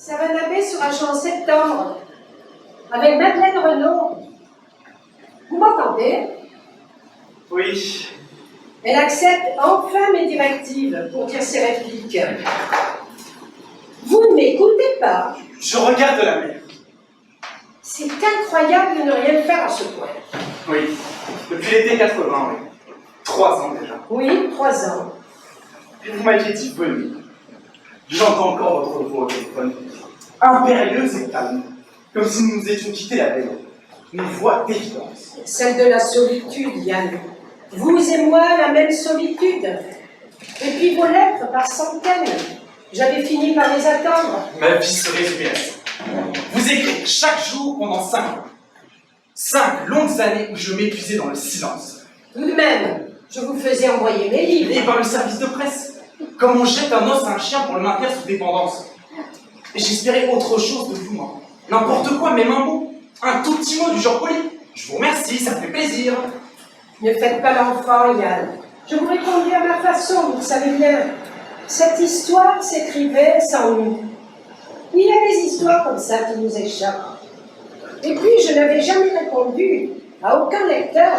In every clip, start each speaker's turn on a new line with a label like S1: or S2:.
S1: Savanabé sera joué en septembre avec Madeleine Renaud. Vous m'entendez?
S2: Oui.
S1: Elle accepte enfin mes directives pour dire ses répliques. Vous ne m'écoutez pas.
S2: Je regarde la mer.
S1: C'est incroyable de ne rien faire à ce point.
S2: Oui. Depuis l'été 80, oui. 3 ans déjà.
S1: Oui, 3 ans.
S2: Et vous m'aviez dit venez. J'entends encore votre voix au téléphone. Impérieuse et calme. Comme si nous nous étions quittés la veille. Une voix d'évidence.
S1: Celle de la solitude, Yann. Vous et moi, la même solitude. Et puis vos lettres par centaines. J'avais fini par les attendre.
S2: Ma vie se résumait à ça. Vous écrivez chaque jour pendant 5 ans. 5 longues années où je m'épuisais dans le silence.
S1: Tout de même, je vous faisais envoyer mes livres.
S2: Et par le service de presse. Comme on jette un os à un chien pour le maintenir sous dépendance. Et j'espérais autre chose de vous, moi. N'importe quoi, même un mot. Un tout petit mot du genre poli. Je vous remercie, ça me fait plaisir.
S1: Ne faites pas l'enfant, Yann. Je vous répondais à ma façon, vous le savez bien. Cette histoire s'écrivait sans nous. Il y a des histoires comme ça qui nous échappent. Et puis, je n'avais jamais répondu à aucun lecteur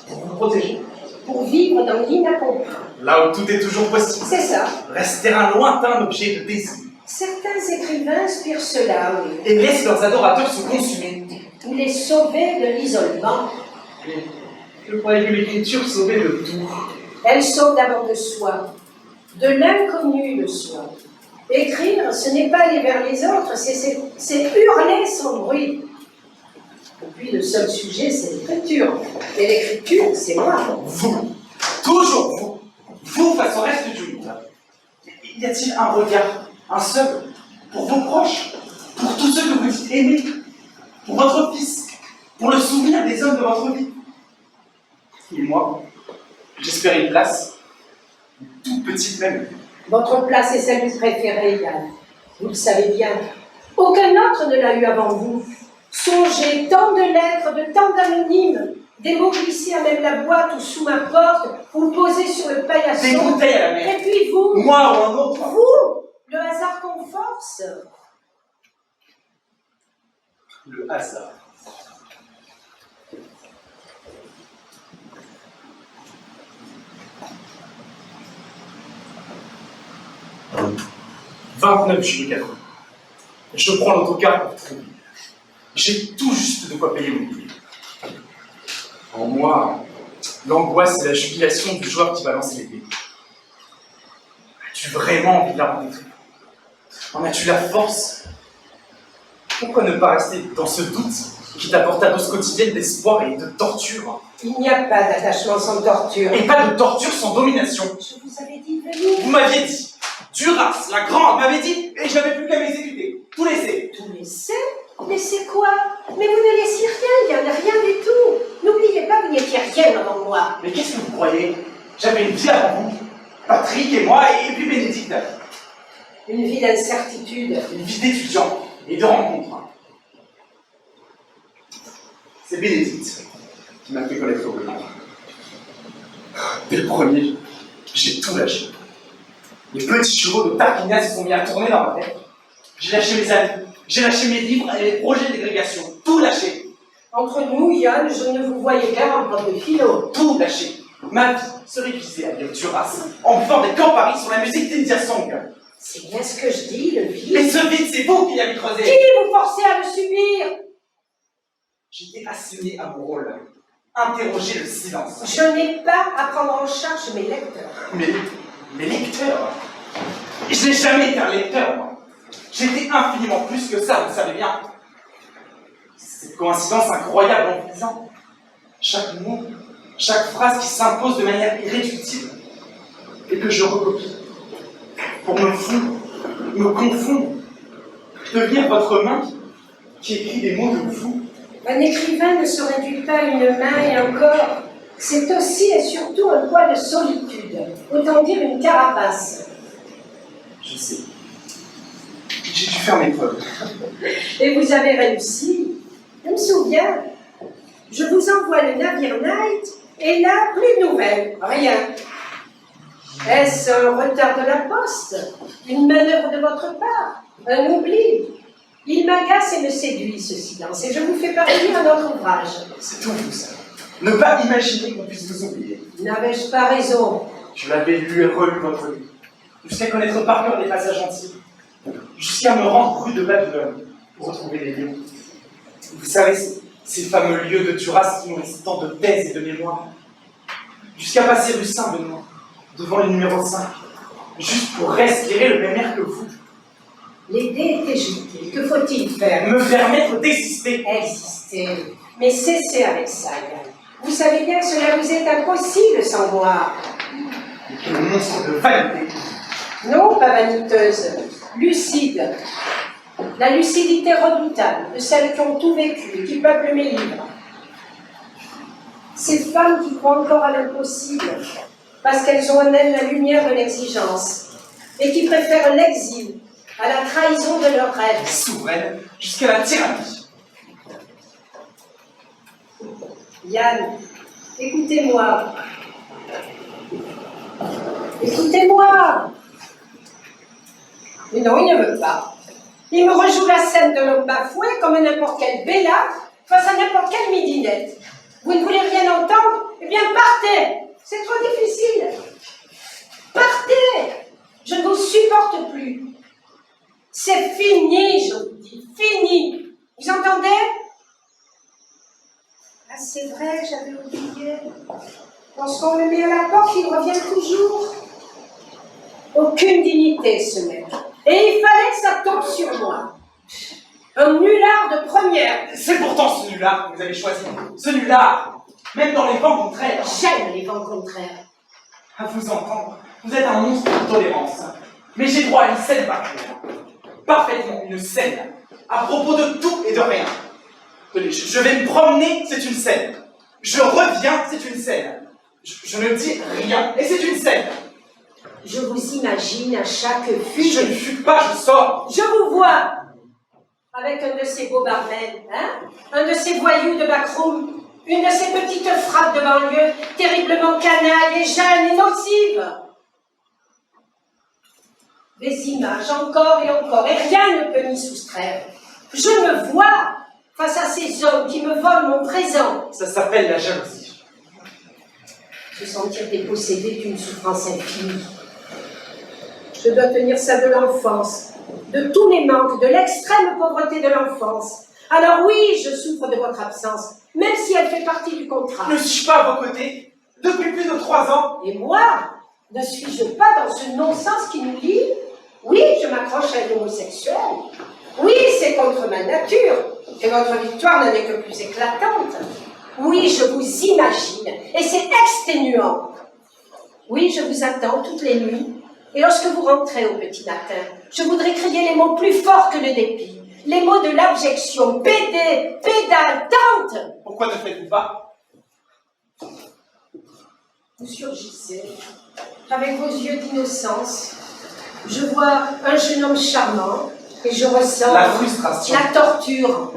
S2: Pour vous protéger.
S1: pour vivre dans l'inaccompli.
S2: Là où tout est toujours possible.
S1: C'est ça.
S2: Rester un lointain objet de désir.
S1: Certains écrivains inspirent cela, oui.
S2: Et laissent leurs adorateurs se consumer.
S1: Ou les sauver de l'isolement.
S2: Mais je croyais que l'écriture sauvait de tout.
S1: Elle sauve d'abord de soi, de l'inconnu de soi. Écrire, ce n'est pas aller vers les autres, c'est hurler sans bruit. Et puis le seul sujet, c'est l'écriture. Et l'écriture, c'est moi.
S2: Vous. Toujours vous. Vous face au reste du monde. Y a-t-il un regard, un seul, pour vos proches, pour tous ceux que vous dites aimer, pour votre fils, pour le souvenir des hommes de votre vie? Et moi, j'espérais une place, une toute petite même.
S1: Votre place est celle du préféré, Yann. Vous le savez bien. Aucun autre ne l'a eu avant vous. Songez, tant de lettres, de tant d'anonymes, des mots glissés à même la boîte ou sous ma porte, ou posés sur le paillasson.
S2: Des bouteilles à la mer.
S1: Et puis vous,
S2: Moi ou un autre.
S1: vous, le hasard qu'on force.
S2: Le hasard. « 29 juillet 80. Je prends l'autocar pour Trouville. J'ai tout juste de quoi payer mon billet. En moi, l'angoisse et la jubilation du joueur qui balance les dés. As-tu vraiment envie de la rencontrer? En as-tu la force? Pourquoi ne pas rester dans ce doute qui t'apporte ta dose quotidienne d'espoir et de torture?
S1: Il n'y a pas d'attachement sans torture.
S2: Et pas de torture sans domination.
S1: Je vous avais dit de venir.
S2: Vous m'aviez dit, Duras, la grande, m'avait dit, et je n'avais plus qu'à m'exécuter. Tout laisser.
S1: Tout laisser? Laisser quoi? Mais vous ne laissiez rien, il n'y en a rien du tout. N'oubliez pas, vous n'étiez rien avant moi.
S2: Mais qu'est-ce que vous croyez? J'avais une vie avant vous. Patrick et moi, et puis Bénédicte.
S1: Une vie d'incertitude.
S2: Une vie d'étudiant et de rencontre. C'est Bénédicte qui m'a fait connaître au blanc. Dès le premier, j'ai tout lâché. Les petits chevaux de Tarquinia se sont mis à tourner dans ma tête. J'ai lâché mes amis, j'ai lâché mes livres et les projets d'agrégation. Tout lâché.
S1: Entre nous, Yann, je ne vous voyais guère en prof de philo.
S2: Tout lâché. Ma vie se révisait à lire Duras, en buvant des Campari sur la musique d'India Song.
S1: C'est bien ce que je dis, le vide.
S2: Mais ce vide, c'est vous qui l'avez creusé.
S1: Qui vous forcez à le subir?
S2: J'étais assigné à mon rôle. Interroger le silence.
S1: Je n'ai pas à prendre en charge mes lecteurs.
S2: Mais lecteur. Je n'ai jamais été un lecteur, moi. J'étais infiniment plus que ça, vous savez bien. Cette coïncidence incroyable en vous disant. Chaque mot, chaque phrase qui s'impose de manière irréductible et que je recopie pour me fondre, me confondre, devenir votre main qui écrit des mots de vous.
S1: Un écrivain ne se réduit pas à une main et un corps. C'est aussi et surtout un poids de solitude, autant dire une carapace.
S2: Je sais. J'ai dû faire mes preuves.
S1: Et vous avez réussi. Je me souviens. Je vous envoie le navire Night, et là, plus de nouvelles. Rien. Est-ce un retard de la poste? Une manœuvre de votre part? Un oubli? Il m'agace et me séduit, ce silence, et je vous fais parvenir à notre ouvrage.
S2: C'est tout, vous savez. Ne pas imaginer qu'on puisse vous oublier.
S1: N'avais-je pas raison?
S2: Je l'avais lu et relu votre livre, jusqu'à connaître par cœur les passages entiers, jusqu'à me rendre rue de Babylone pour retrouver les lieux. Vous savez, ces fameux lieux de Turas qui nourrissent tant de thèses et de mémoires, jusqu'à passer rue Saint-Benoît, devant le numéro 5, juste pour respirer le même air que vous.
S1: L'idée était jetée. Que faut-il faire?
S2: Me permettre d'exister.
S1: Exister. Mais cessez avec ça, Yann. Vous savez bien que cela vous est impossible sans moi.
S2: Quel monstre de vanité.
S1: Non, pas vaniteuse. Lucide. La lucidité redoutable de celles qui ont tout vécu et qui peuplent mes livres. Ces femmes qui croient encore à l'impossible, parce qu'elles ont en elles la lumière de l'exigence, et qui préfèrent l'exil à la trahison de leurs rêves.
S2: Souveraine jusqu'à la tyrannie.
S1: Yann, écoutez-moi. Écoutez-moi. Mais non, il ne veut pas. Il me rejoue la scène de l'homme bafoué comme n'importe quel bella face à n'importe quelle midinette. Vous ne voulez rien entendre? Eh bien, partez. C'est trop difficile. Partez. Je ne vous supporte plus. C'est fini, je vous dis. Fini. Vous entendez? Ah, c'est vrai, j'avais oublié. Lorsqu'on le met à la porte, il revient toujours. Aucune dignité, ce mec. Et il fallait que ça tombe sur moi. Un nulard de première.
S2: C'est pourtant ce nulard que vous avez choisi. Ce nulard, même dans les vents contraires.
S1: J'aime les vents contraires.
S2: À vous entendre, vous êtes un monstre de tolérance. Mais j'ai droit à une scène particulière. Parfaitement une scène. À propos de tout et de rien. Tenez, je vais me promener, c'est une scène. Je reviens, c'est une scène. Je ne dis rien, et c'est une scène.
S1: Je vous imagine à chaque fugue.
S2: Je ne fugue pas, je sors.
S1: Je vous vois avec un de ces beaux barmen, hein? Un de ces voyous de backroom, une de ces petites frappes de banlieue, terriblement canaille et jeune et nocive. Des images encore et encore, et rien ne peut m'y soustraire. Je me vois face à ces hommes qui me volent mon présent.
S2: Ça s'appelle la jalousie.
S1: Se sentir dépossédé d'une souffrance infinie. Je dois tenir ça de l'enfance, de tous les manques, de l'extrême pauvreté de l'enfance. Alors oui, je souffre de votre absence, même si elle fait partie du contrat.
S2: Ne suis-je pas à vos côtés depuis plus de 3 ans?
S1: Et moi, ne suis-je pas dans ce non-sens qui nous lie? Oui, je m'accroche à un homosexuel. Oui, c'est contre ma nature. Et votre victoire n'en est que plus éclatante. Oui, je vous imagine, et c'est exténuant. Oui, je vous attends toutes les nuits. Et lorsque vous rentrez au petit matin, je voudrais crier les mots plus forts que le dépit, les mots de l'abjection, pédé, pédale, tante.
S2: Pourquoi ne faites-vous pas?
S1: Vous surgissez, avec vos yeux d'innocence. Je vois un jeune homme charmant, et je ressens
S2: la frustration,
S1: la torture.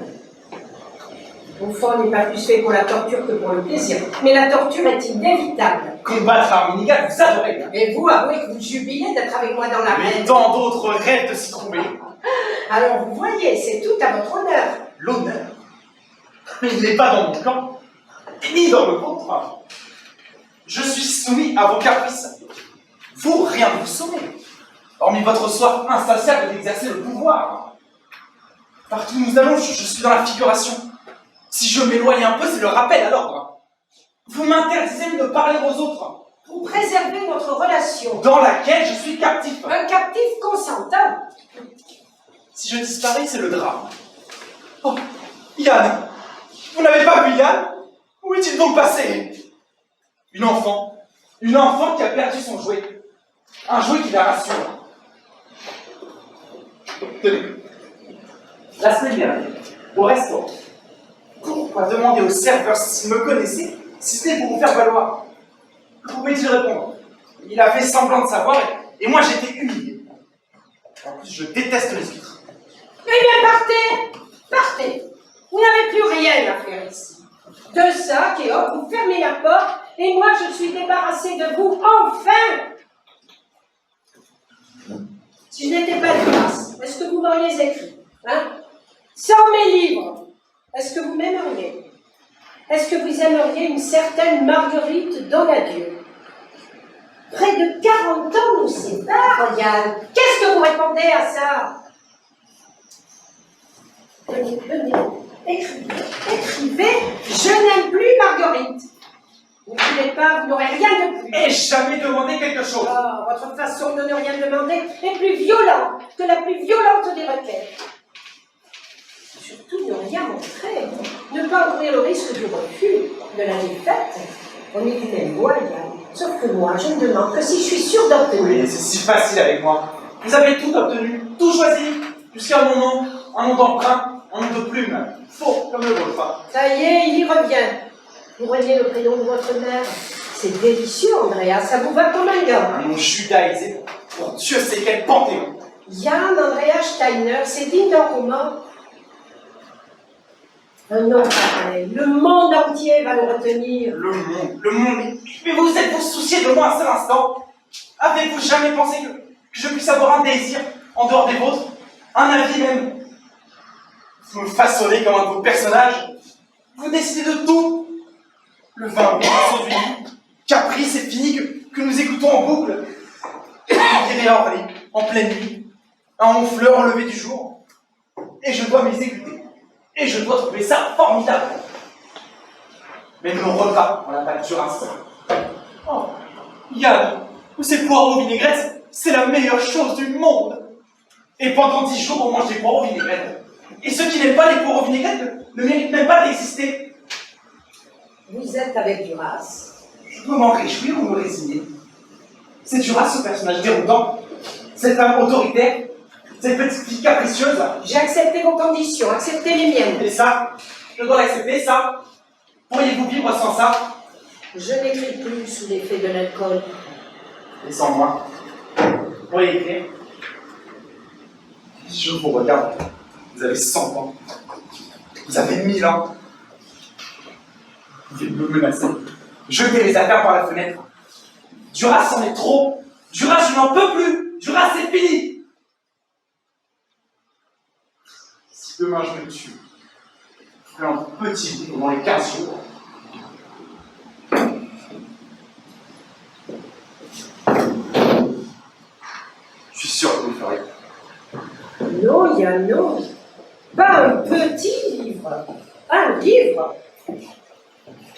S1: Au fond, on n'est pas plus fait pour la torture que pour le plaisir, mais la torture est inévitable.
S2: Combattre un minigal, vous adorez.
S1: Et vous, avouez que vous jubilez d'être avec moi dans l'arène.
S2: Mais tant d'autres rêvent de s'y trouver.
S1: Alors vous voyez, c'est tout à votre honneur.
S2: L'honneur? Mais il n'est pas dans mon camp, ni dans le vôtre. Je suis soumis à vos caprices. Vous, rien ne vous soumet, hormis votre soif insatiable d'exercer le pouvoir. Partout où nous allons, je suis dans la figuration. Si je m'éloigne un peu, c'est le rappel à l'ordre. Vous m'interdisez de parler aux autres.
S1: Pour préserver notre relation.
S2: Dans laquelle je suis captif.
S1: Un captif consentant.
S2: Si je disparais, c'est le drame. Oh, Yann, vous n'avez pas vu Yann? Où est-il donc passé? Une enfant qui a perdu son jouet. Un jouet qui la rassure. Tenez, la semaine dernière, au restaurant, pourquoi demander au serveur s'il me connaissait, si ce n'est pour vous faire valoir? Que pouvait-il répondre? Il a fait semblant de savoir, et moi j'étais humilié. En plus, je déteste les huîtres.
S1: Eh bien, partez! Partez! Vous n'avez plus rien à faire ici. De ça, et hop, vous fermez la porte, et moi je suis débarrassée de vous, enfin! Si je n'étais pas Duras, est-ce que vous m'auriez écrit, hein? Sans mes livres, est-ce que vous m'aimeriez? Est-ce que vous aimeriez une certaine Marguerite Donadieu? Près de 40 ans nous séparent, Yann. Qu'est-ce que vous répondez à ça? Venez, écrivez, je n'aime plus Marguerite. Vous ne voulez pas, vous n'aurez rien de plus.
S2: Et jamais demandé quelque chose.
S1: Oh, votre façon de ne rien demander est plus violente que la plus violente des requêtes. Surtout ne rien montrer, ne pas ouvrir le risque du refus, de la défaite. On est du même bois, Yann. Sauf que moi, je ne demande que si je suis sûre d'obtenir.
S2: Oui, c'est si facile avec moi. Vous avez tout obtenu, tout choisi, jusqu'à mon nom, un nom d'emprunt, un nom de plume, faux comme le vôtre.
S1: Ça y est, il y revient. Vous voyez le prénom de votre mère. C'est délicieux, Andrea, ça vous va comme un gars.
S2: Un nom judaïsé, pour Dieu sait quel panthéon.
S1: Jan Andrea Steiner, c'est digne d'un roman. Un nom pareil, le monde entier va le retenir.
S2: Le monde, mais vous êtes-vous soucié de moi un seul instant? Avez-vous jamais pensé que je puisse avoir un désir en dehors des vôtres? Un avis même? Vous me façonnez comme un de vos personnages. Vous décidez de tout. Le vin, le morceau du lit, Caprice et fini que nous écoutons en boucle. Vous irez à Orly, en pleine nuit, un honfleur au lever du jour. Et je dois m'exécuter. Et je dois trouver ça formidable. Mais nos repas, on n'a pas de Duras. Oh, Yann, ces poireaux vinaigrettes, c'est la meilleure chose du monde. Et pendant 10 jours, on mange des poireaux vinaigrettes. Et ceux qui n'aiment pas les poireaux vinaigrettes ne méritent même pas d'exister.
S1: Vous êtes avec Duras.
S2: Je peux m'en réjouir ou me résigner. C'est Duras, ce personnage déroutant. Cette femme autoritaire. Cette petite fille capricieuse.
S1: J'ai accepté vos conditions, acceptez les miennes.
S2: Et ça, je dois l'accepter, ça. Pourriez-vous vivre sans ça?
S1: Je n'écris plus sous l'effet de l'alcool.
S2: Et sans moi? Vous pourriez écrire? Je vous regarde. Vous avez 100 ans. Vous avez 1000 ans. Vous pouvez me menacer. Jetez les affaires par la fenêtre. Duras, c'en est trop. Duras, je n'en peux plus. Duras, c'est fini. Si demain je me tue, je ferai un petit bout pendant les 15 jours. Je suis sûr que vous le ferez.
S1: Non, Yann, non. Pas un petit livre. Un livre.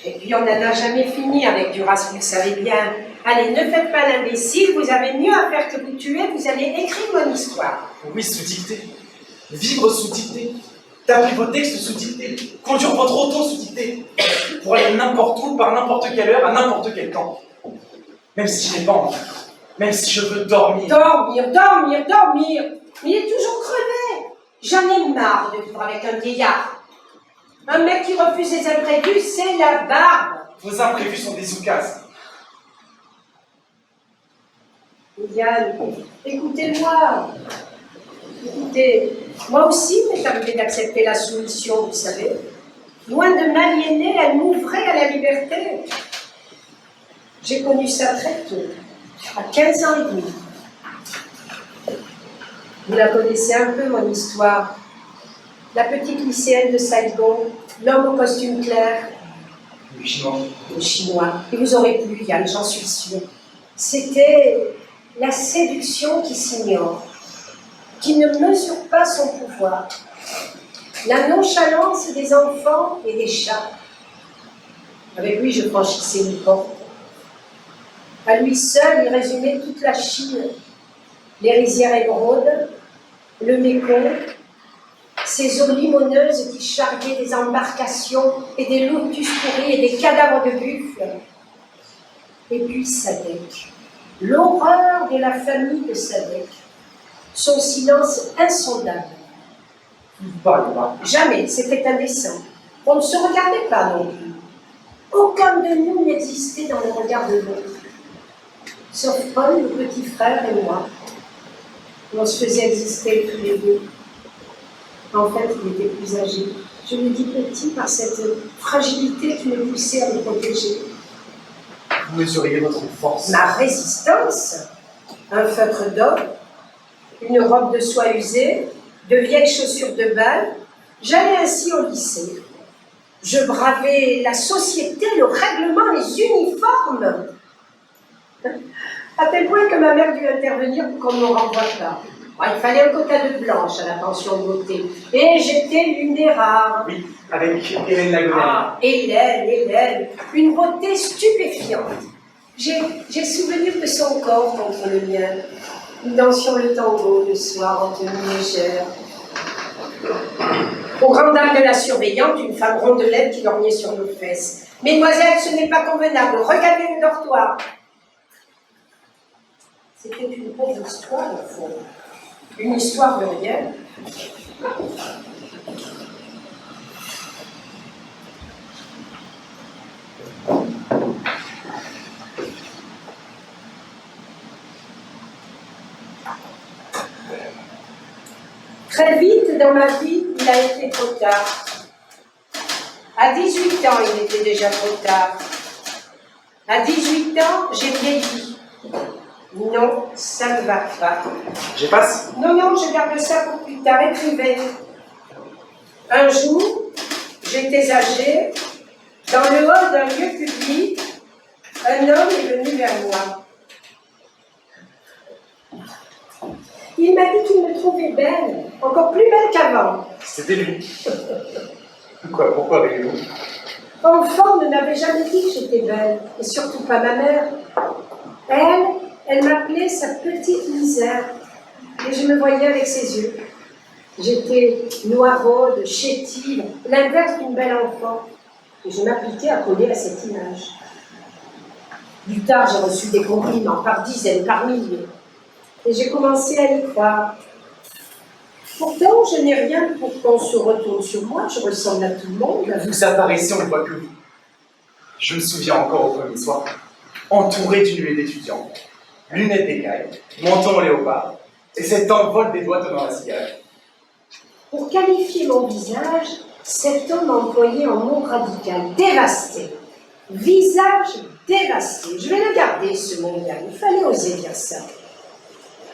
S1: Et puis on n'en a jamais fini avec Duras, vous le savez bien. Allez, ne faites pas l'imbécile, vous avez mieux à faire que vous tuer, vous allez écrire mon histoire.
S2: Oui, sous dictée. Vivre sous dictée. Taper vos textes sous dictée. Conduire votre auto sous dictée. Pour aller n'importe où, par n'importe quelle heure, à n'importe quel temps. Même si je n'ai pas envie. Même si je veux dormir.
S1: Dormir, dormir, dormir. Il est toujours crevé. J'en ai marre de vivre avec un vieillard. Un mec qui refuse les imprévus, c'est la barbe.
S2: Vos imprévus sont des oukases.
S1: Yann, écoutez-moi. Écoutez, moi aussi, m'est arrivé d'accepter la soumission, vous savez. Loin de m'aliéner, elle m'ouvrait à la liberté. J'ai connu ça très tôt, à 15 ans et demi. Vous la connaissez un peu, mon histoire. La petite lycéenne de Saigon, l'homme au costume clair.
S2: Le chinois.
S1: Le chinois. Et vous aurez plu, Yann, j'en suis sûre. C'était la séduction qui s'ignore, qui ne mesure pas son pouvoir. La nonchalance des enfants et des chats. Avec lui, je franchissais une porte. À lui seul, il résumait toute la Chine. Les rizières émeraudes, le Mékong, ces eaux limoneuses qui charriaient des embarcations et des lotus pourris et des cadavres de buffles. Et puis Sadek, l'horreur de la famille de Sadek, son silence insondable.
S2: Vous parlez pas.
S1: Jamais, c'était indécent. On ne se regardait pas non plus. Aucun de nous n'existait dans le regard de l'autre. Sauf Paul, le petit frère, et moi. On se faisait exister tous les deux. En fait, il était plus âgé. Je lui dis petit par cette fragilité qui me poussait à me protéger.
S2: Vous mesuriez votre force.
S1: Ma résistance, un feutre d'or, une robe de soie usée, de vieilles chaussures de bal. J'allais ainsi au lycée. Je bravais la société, le règlement, les uniformes. À tel point que ma mère dut intervenir pour qu'on ne me renvoie pas. Bon, il fallait un quota de blanche à la pension de beauté. Et j'étais l'une des rares.
S2: Oui, avec Hélène Lagonel.
S1: Ah, Hélène, une beauté stupéfiante. J'ai le souvenir de son corps contre le mien. Nous dansions le tango le soir en tenue légère. Aux grandes dames de la surveillante, une femme rondelette qui lorgnait sur nos fesses. Mesdemoiselles, ce n'est pas convenable, regardez le dortoir. C'était une pauvre histoire, au fond. Une histoire de rien. Très vite dans ma vie, il a été trop tard. À 18 ans, il était déjà trop tard. À 18 ans, j'ai vieilli. Non, ça ne va pas.
S2: J'efface?
S1: Non, je garde ça pour plus tard. Écrivez. Un jour, j'étais âgée, dans le hall d'un lieu public, un homme est venu vers moi. Il m'a dit qu'il me trouvait belle, encore plus belle qu'avant.
S2: C'était lui. Quoi, pourquoi avec vous?
S1: Enfant ne m'avait jamais dit que j'étais belle, et surtout pas ma mère. Elle m'appelait sa petite misère, et je me voyais avec ses yeux. J'étais noiraude, chétive, l'inverse d'une belle enfant, et je m'appliquais à coller à cette image. Plus tard, j'ai reçu des compliments par dizaines, par milliers, et j'ai commencé à y croire. Pourtant, je n'ai rien pour qu'on se retourne sur moi, je ressemble à tout le monde.
S2: Vous apparaissez, on ne voit que vous. Je me souviens encore au premier soir, entouré d'une nuée d'étudiants, lunettes d'écaille, menton léopard, et cet envol des doigts tenant la cigarette.
S1: Pour qualifier mon visage, cet homme a employé un mot radical, dévasté. Visage dévasté. Je vais le garder, ce mot-là. Il fallait oser dire ça.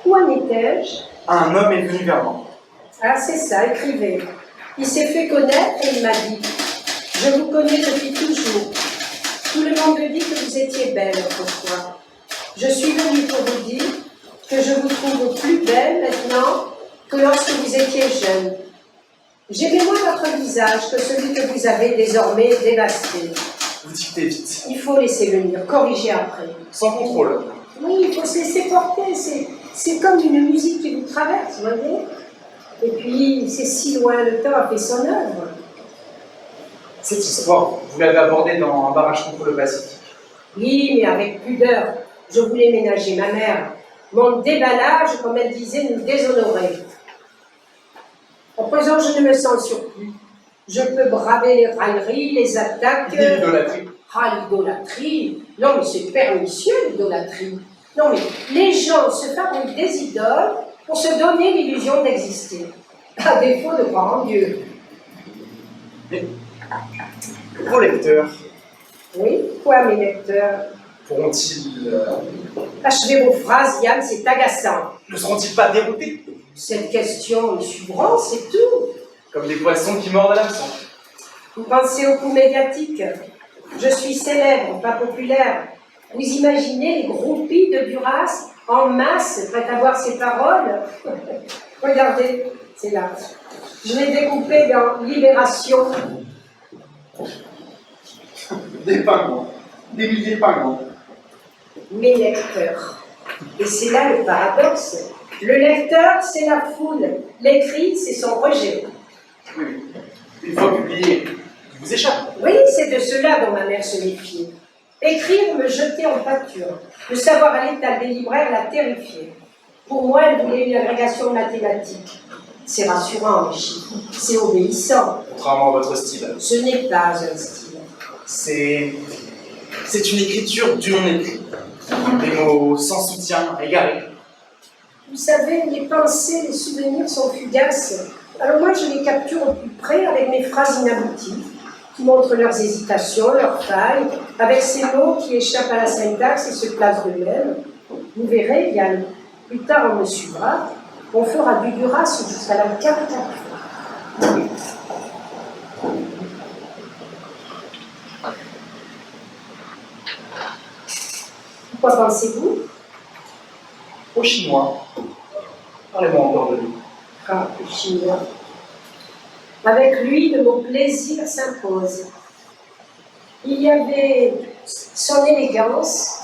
S1: Où en étais-je?
S2: Un homme est venu vers moi.
S1: Ah, c'est ça, écrivez. Il s'est fait connaître et il m'a dit « Je vous connais depuis toujours. Tout le monde dit que vous étiez belle autrefois. Je suis venue pour vous dire que je vous trouve plus belle maintenant que lorsque vous étiez jeune. J'aimais moins votre visage que celui que vous avez désormais dévasté.
S2: Vous dictez vite.
S1: Il faut laisser venir, corriger après.
S2: Sans contrôle.
S1: Oui, il faut se laisser porter. C'est comme une musique qui vous traverse, vous voyez. Et puis, c'est si loin, le temps a fait son œuvre.
S2: Cette histoire, vous l'avez abordée dans un barrage contre le Pacifique.
S1: Oui, mais avec pudeur. Je voulais ménager ma mère. Mon déballage, comme elle disait, nous déshonorait. À présent, je ne me sens surplus. Je peux braver les railleries, les attaques.
S2: L'idolâtrie.
S1: Ah, l'idolâtrie. Non, mais c'est pernicieux, l'idolâtrie. Non, mais les gens se fabriquent des idoles pour se donner l'illusion d'exister, à défaut de croire en Dieu.
S2: Mais vos lecteurs,
S1: Oui, quoi, mes lecteurs?
S2: pourront-ils...
S1: Achevez vos phrases, Yann, c'est agaçant.
S2: ne seront-ils pas déroutés?
S1: Cette question me suivront, c'est tout.
S2: Comme des poissons qui mordent à l'hameçon.
S1: Vous pensez au coup médiatique? Je suis célèbre, pas populaire. Vous imaginez les groupies de Duras en masse, prêtes à voir ces paroles? Regardez, c'est là. Je l'ai découpé dans Libération.
S2: Des pingouins. Des milliers de pingouins.
S1: Mes lecteurs. Et c'est là le paradoxe. Le lecteur, c'est la foule. L'écrit, c'est son rejet.
S2: Oui. Une fois publié, il vous échappe.
S1: Oui, c'est de cela dont ma mère se méfiait. Écrire me jeter en pâture. Le savoir à l'état des libraires l'a terrifiée. Pour moi, elle voulait une agrégation mathématique. C'est rassurant, les chiffres. C'est obéissant.
S2: Contrairement à votre style.
S1: Ce n'est pas un style.
S2: C'est une écriture du non-écrit. Des mots sans soutien, égarés.
S1: Vous savez, les pensées, les souvenirs sont fugaces. Alors moi, je les capture au plus près avec mes phrases inabouties, qui montrent leurs hésitations, leurs failles, avec ces mots qui échappent à la syntaxe et se placent d'eux-mêmes. Vous verrez, Yann, plus tard on me suivra, On fera du Duras jusqu'à la caricature. Quoi pensez-vous?
S2: Au chinois. Parlez-moi encore de lui.
S1: Ah, le chinois. Avec lui, le mot plaisir s'impose. Il y avait son élégance,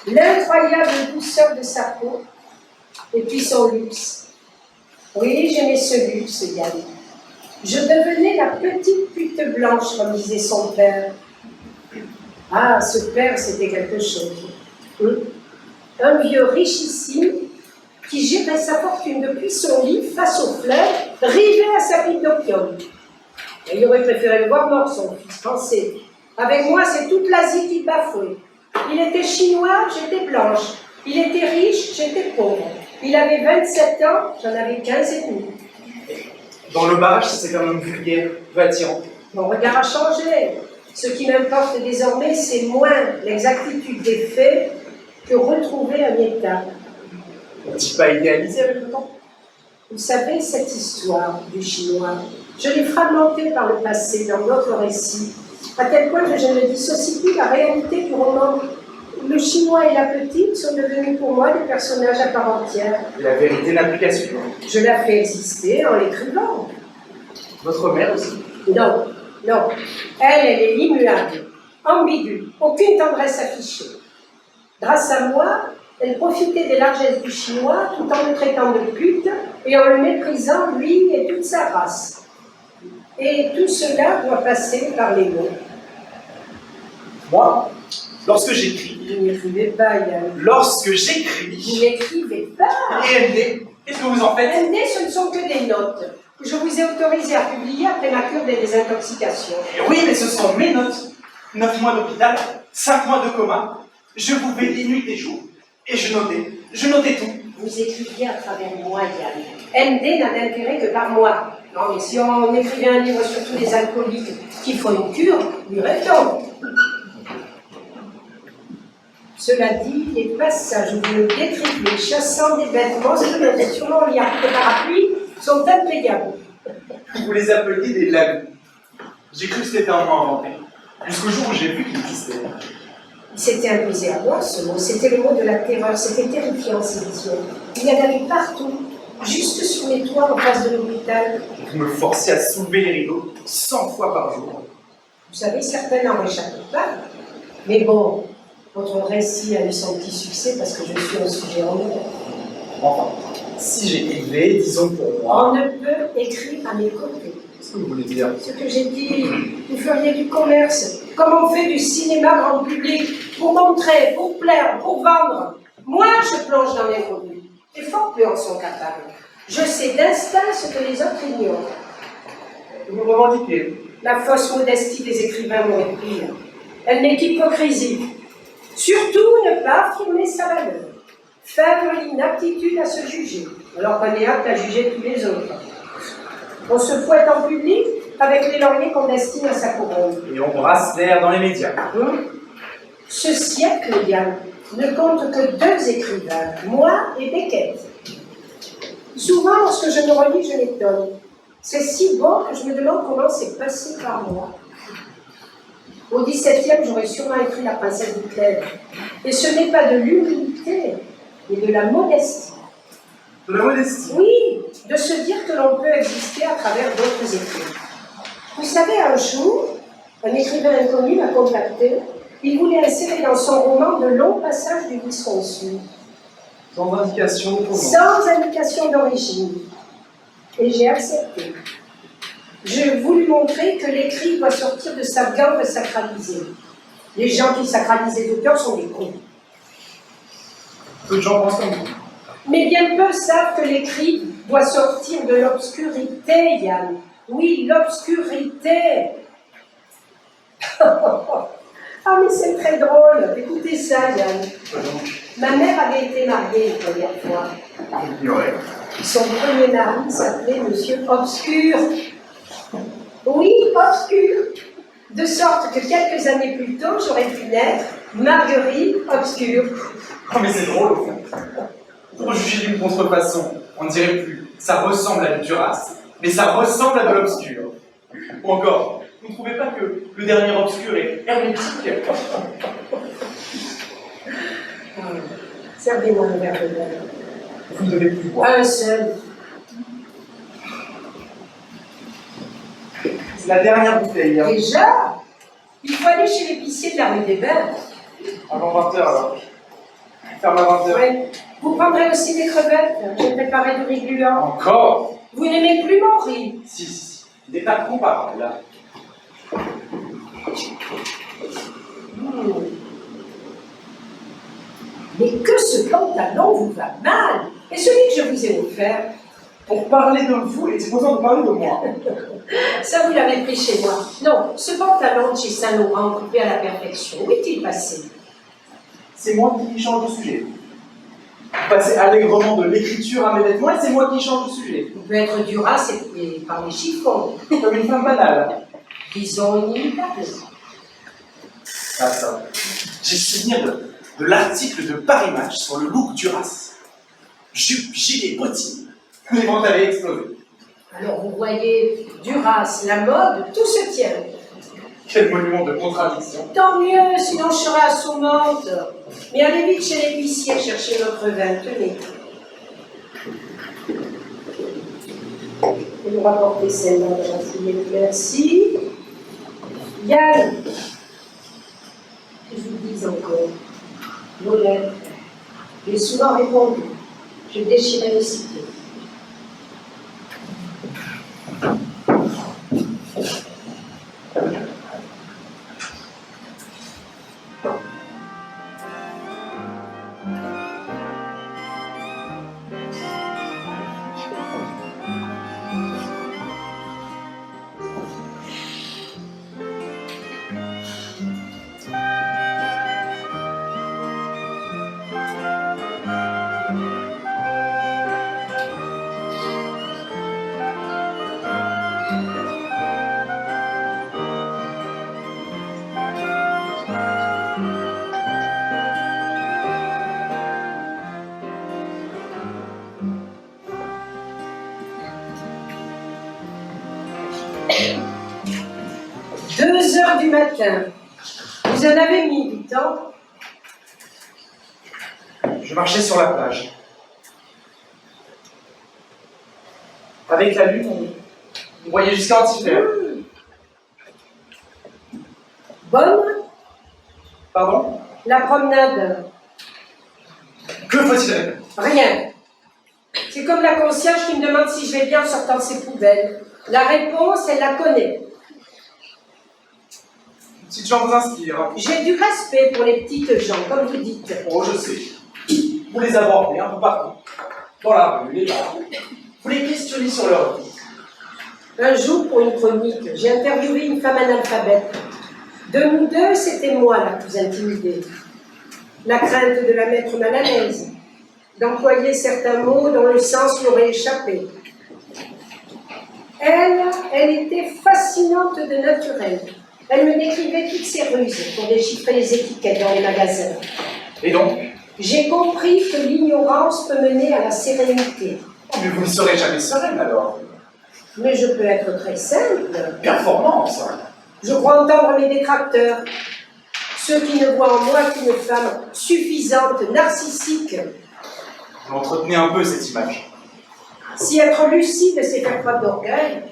S1: l'incroyable douceur de sa peau, et puis son luxe. Oui, j'aimais ce luxe, Yann. Je devenais la petite pute blanche, comme disait son père. Ah, ce père, c'était quelque chose. Un vieux richissime qui gérait sa fortune depuis son lit face au fleuve, rivé à sa pipe d'opium. Et il aurait préféré le voir mort, son fils, pensez. Avec moi, c'est toute l'Asie qui bafouait. Il était chinois, j'étais blanche. Il était riche, j'étais pauvre. Il avait 27 ans, j'en avais 15 et demi.
S2: Dans le barrage, c'est un homme vulgaire, attirant.
S1: Mon regard a changé. Ce qui m'importe désormais, c'est moins l'exactitude des faits que retrouver un état.
S2: N'a-t-il pas idéalisé avec le temps?
S1: Vous savez, cette histoire du chinois, je l'ai fragmentée par le passé dans d'autres récits, à tel point que je ne dissocie plus la réalité du roman. Le chinois et la petite sont devenus pour moi des personnages à part entière.
S2: La vérité n'a plus qu'à suivre.
S1: Je la fais exister en l'écrivant.
S2: Votre mère aussi?
S1: Non, non. Elle est immuable, ambiguë, aucune tendresse affichée. Grâce à moi, elle profitait des largesses du chinois tout en le traitant de pute et en le méprisant, lui et toute sa race. Et tout cela doit passer par les mots.
S2: Moi, lorsque j'écris...
S1: Vous n'écrivez pas, Yann.
S2: Lorsque j'écris...
S1: Vous n'écrivez pas.
S2: Et MD, qu'est-ce que vous en faites?
S1: MD, ce ne sont que des notes que je vous ai autorisé à publier après ma cure des désintoxications.
S2: Oui, mais ce sont mes notes. 9 mois d'hôpital, 5 mois de coma. Je vous veillais nuit et jour. Et je notais tout.
S1: Vous écriviez à travers moi, Yann. MD n'a d'intérêt que par moi. Non, mais si on écrivait un livre sur tous les alcooliques qui font une cure, lui répond. Cela dit, les passages où vous me décrivez chassant des bêtes monstrueuses sur mon lit de parapluie sont implayables.
S2: Vous les appeliez des lagons. J'ai cru que c'était un mot inventé. Jusqu'au jour où j'ai vu qu'il existait.
S1: Il s'était imposé à moi, ce mot. C'était le mot de la terreur. C'était terrifiant, ces visions. Il y en avait partout, juste sur les toits en face de l'hôpital.
S2: Vous me forciez à soulever les rideaux 100 fois par jour.
S1: Vous savez, certains n'en réchappent pas. Mais bon, votre récit a eu son petit succès parce que je suis un sujet en or.
S2: Enfin, si j'écrivais, disons pour moi...
S1: On ne peut écrire à mes côtés.
S2: Qu'est-ce que vous voulez dire?
S1: Ce que j'ai dit, vous feriez du commerce, comme on fait du cinéma grand public, pour montrer, pour plaire, pour vendre. Moi, je plonge dans les produits. Et fort peu en sont capables. Je sais d'instinct ce que les autres ignorent.
S2: Vous me revendiquez.
S1: La fausse modestie des écrivains m'aurait pire. Elle n'est qu'hypocrisie. Surtout ne pas affirmer sa valeur. Faire l'inaptitude à se juger, alors qu'on est apte à juger tous les autres. On se fouette en public avec les lauriers qu'on destine à sa couronne.
S2: Et on brasse l'air dans les médias.
S1: Ce siècle, Yann, ne compte que 2 écrivains, moi et Beckett. Souvent, lorsque je me relis, je m'étonne. C'est si bon que je me demande comment c'est passé par moi. Au XVIIe, j'aurais sûrement écrit La Princesse de Clèves. Et ce n'est pas de l'humilité, mais de la modestie.
S2: De la modestie.
S1: Oui, de se dire que l'on peut exister à travers d'autres écrits. Vous savez, un jour, un écrivain inconnu m'a contacté. Il voulait insérer dans son roman de longs passages du Wisconsin.
S2: Sans indication pour moi.
S1: Sans indication d'origine. Et j'ai accepté. J'ai voulu montrer que l'écrit doit sortir de sa gangue sacralisée. Les gens qui sacralisent les auteurs sont des cons.
S2: Peu de gens pensent comme vous.
S1: Mais bien peu savent que l'écrit doit sortir de l'obscurité, Yann. Oui, l'obscurité. Ah, mais c'est très drôle. Écoutez ça, Yann. Ma mère avait été mariée une première fois.
S2: J'ignorais.
S1: Son premier mari s'appelait Monsieur Obscur. Oui, Obscur. De sorte que quelques années plus tôt, j'aurais pu naître Marguerite Obscure.
S2: Oh, mais c'est drôle, au fond. Pour juger d'une contrefaçon, On ne dirait plus, ça ressemble à du Duras, mais ça ressemble à de l'obscur. Ou encore, vous ne trouvez pas que le dernier obscur est hermétique?
S1: Servez-moi un verre de vin.
S2: Vous ne devez plus boire.
S1: Un seul.
S2: C'est la dernière bouteille. Hein.
S1: Déjà? Il faut aller chez l'épicier de la rue des Bains.
S2: Avant 20h alors. Ferme à 20h.
S1: Oui. Vous prendrez aussi des crevettes. J'ai préparé du riz gluant.
S2: Encore?
S1: Vous n'aimez plus mon riz?
S2: Si. Des tas de comparables là.
S1: Mais que ce pantalon vous va mal! Et celui que je vous ai offert?
S2: Pour parler de vous, et supposons de parler de moi.
S1: Ça, vous l'avez pris chez moi. Non, ce pantalon de chez Saint-Laurent, coupé à la perfection, où est-il passé?
S2: C'est moi qui change de sujet. Vous passez allègrement de l'écriture à mes vêtements et c'est moi qui change de sujet.
S1: Vous pouvez être Duras et parler chiffon.
S2: Comme une femme banale.
S1: Disons inimitable.
S2: Ah ça. J'ai souvenir de l'article de Paris Match sur le look Duras. Jupe, gilet, bottines. Les ventes avaient explosé.
S1: Alors vous voyez, Duras, la mode, tout se tient.
S2: Quel monument de contradiction.
S1: Tant mieux, sinon je serai assommante. Mais allez vite chez l'épicier chercher notre vin, tenez. Je vais vous rapporter celle-là de la fouille, merci. Yann, que je vous dis encore, vos lettres, j'ai souvent répondu, je déchirais les cités. Du matin. Vous en avez mis du temps?
S2: Je marchais sur la plage. Avec la lune, on voyait jusqu'à Antifer.
S1: Bonne?
S2: Pardon?
S1: La promenade?
S2: Que faut-il répondre?
S1: Rien. C'est comme la concierge qui me demande si je vais bien en sortant de ses poubelles. La réponse, elle la connaît.
S2: Petite gens vous inspire.
S1: J'ai du respect pour les petites gens, comme vous dites.
S2: Oh, je sais. Vous les abordez un peu partout. Dans la rue, les bars. Vous les questionnez sur leur vie.
S1: Un jour, pour une chronique, j'ai interviewé une femme analphabète. De nous deux, c'était moi la plus intimidée. La crainte de la mettre mal à l'aise, d'employer certains mots dont le sens lui aurait échappé. Elle était fascinante de naturel. Elle me décrivait toutes ses ruses pour déchiffrer les étiquettes dans les magasins.
S2: Et donc?
S1: J'ai compris que l'ignorance peut mener à la sérénité.
S2: Oh, mais vous ne serez jamais sereine alors.
S1: Mais je peux être très simple.
S2: Performance.
S1: Je crois entendre mes détracteurs. Ceux qui ne voient en moi qu'une femme suffisante, narcissique.
S2: Vous entretenez un peu cette image.
S1: Si être lucide, c'est faire preuve d'orgueil,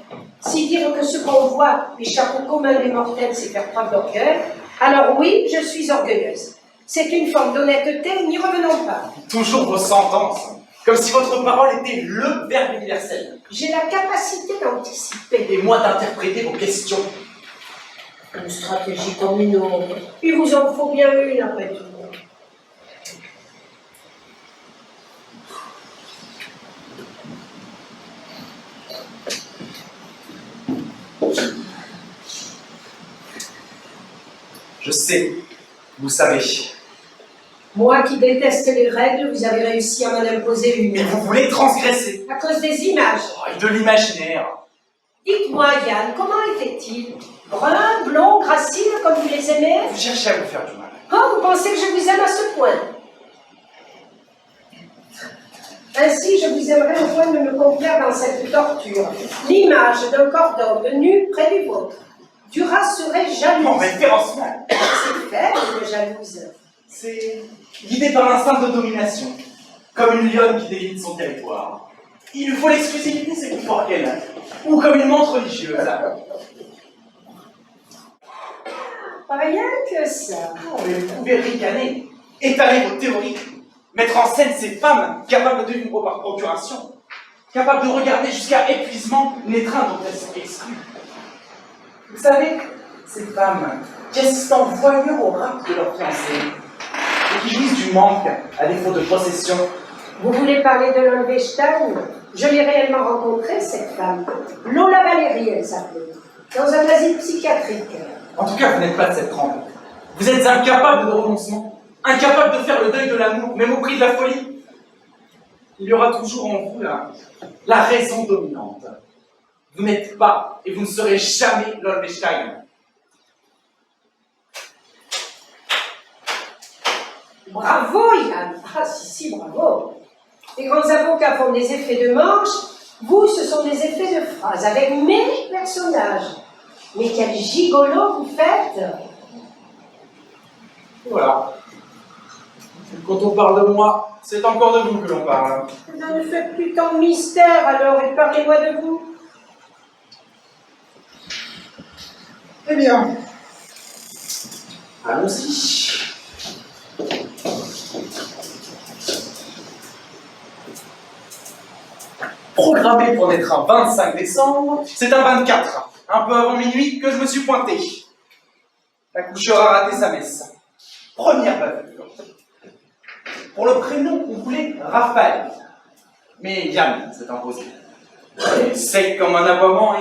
S1: si dire que ce qu'on voit échappe au commun des mortels, c'est faire preuve d'orgueil, alors oui, je suis orgueilleuse. C'est une forme d'honnêteté, n'y revenons pas.
S2: Toujours vos sentences. Comme si votre parole était le verbe universel.
S1: J'ai la capacité d'anticiper.
S2: Et moi d'interpréter vos questions.
S1: Une stratégie comme une autre. Il vous en faut bien une après tout.
S2: Je sais, vous savez.
S1: Moi qui déteste les règles, vous avez réussi à m'en imposer une.
S2: Mais vous voulez transgresser.
S1: À cause des images.
S2: Oh, et de l'imaginaire.
S1: Dites-moi, Yann, comment était-il? Brun, blond, gracile, comme vous les aimez?
S2: Vous cherchez à vous faire du mal.
S1: Oh, vous pensez que je vous aime à ce point? Ainsi, je vous aimerais au point de me complaire dans cette torture. L'image d'un corps d'homme nu près du vôtre. Duras serait jalouse.
S2: Non, mais férocement.
S1: C'est faible, jalouse.
S2: C'est guidé par l'instinct de domination, comme une lionne qui délimite son territoire. Il lui faut l'exclusivité, c'est plus fort qu'elle, ou comme une montre religieuse.
S1: Rien que ça.
S2: Oh, mais vous pouvez ricaner, étaler vos théories, mettre en scène ces femmes capables de vivre par procuration, capables de regarder jusqu'à épuisement les trains dont elles sont exclues. Vous savez, ces femmes qui assistent en voyeur au rap de leur fiancé et qui jouissent du manque à défaut de possession.
S1: Vous voulez parler de Lolvestein? Je l'ai réellement rencontrée, cette femme. Lola Valérie, elle s'appelait. Dans un asile psychiatrique.
S2: En tout cas, vous n'êtes pas de cette trempe. Vous êtes incapable de renoncement, incapable de faire le deuil de l'amour, même au prix de la folie. Il y aura toujours en vous la raison dominante. Vous n'êtes pas et vous ne serez jamais Lolvestein.
S1: Bravo, Yann. Ah, si, bravo. Les grands avocats font des effets de manche. Vous, ce sont des effets de phrase avec mes personnages. Mais quel gigolo vous faites!
S2: Voilà. Quand on parle de moi, c'est encore de vous que l'on parle.
S1: Ne faites plus tant de mystère alors et parlez-moi de vous.
S2: Eh bien, allons-y. Programmé pour naître un 25 décembre, c'est un 24, un peu avant minuit, que je me suis pointé. L'accoucheur a raté sa messe. Première bavure. Pour le prénom, on voulait Raphaël. Mais Yann s'est imposé. Sec comme un aboiement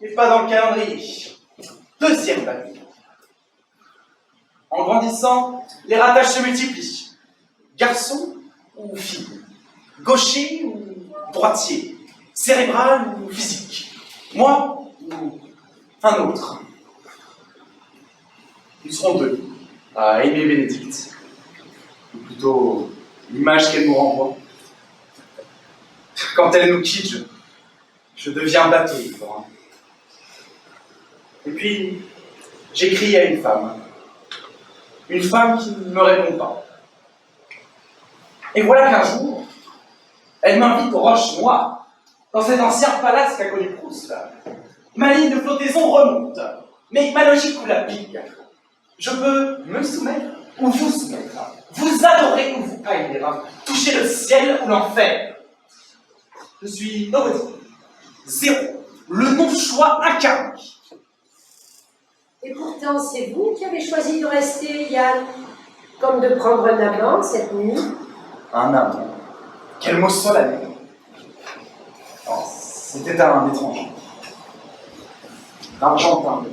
S2: et pas dans le calendrier. Deuxième bavure. En grandissant, les ratages se multiplient. Garçon ou fille, gaucher ou droitier, cérébral ou physique, moi ou un autre. Nous serons deux à aimer Bénédicte, ou plutôt l'image qu'elle nous renvoie. Quand elle nous quitte, je deviens bateau ivre. Et puis, j'écris à une femme qui ne me répond pas. Et voilà qu'un jour, elle m'invite aux Roches Noires, dans cet ancien palace qu'a connu Proust. Ma ligne de flottaison remonte, mais ma logique vous la pique. Je peux me soumettre ou vous soumettre, vous adorer ou vous haïr, toucher le ciel ou l'enfer. Je suis nobody, zéro, le non-choix incarné.
S1: Et pourtant, c'est vous qui avez choisi de rester, Yann. Comme de prendre un amant cette nuit.
S2: Un amant. Quel mot solennel. Oh, c'était un étranger. Argentin.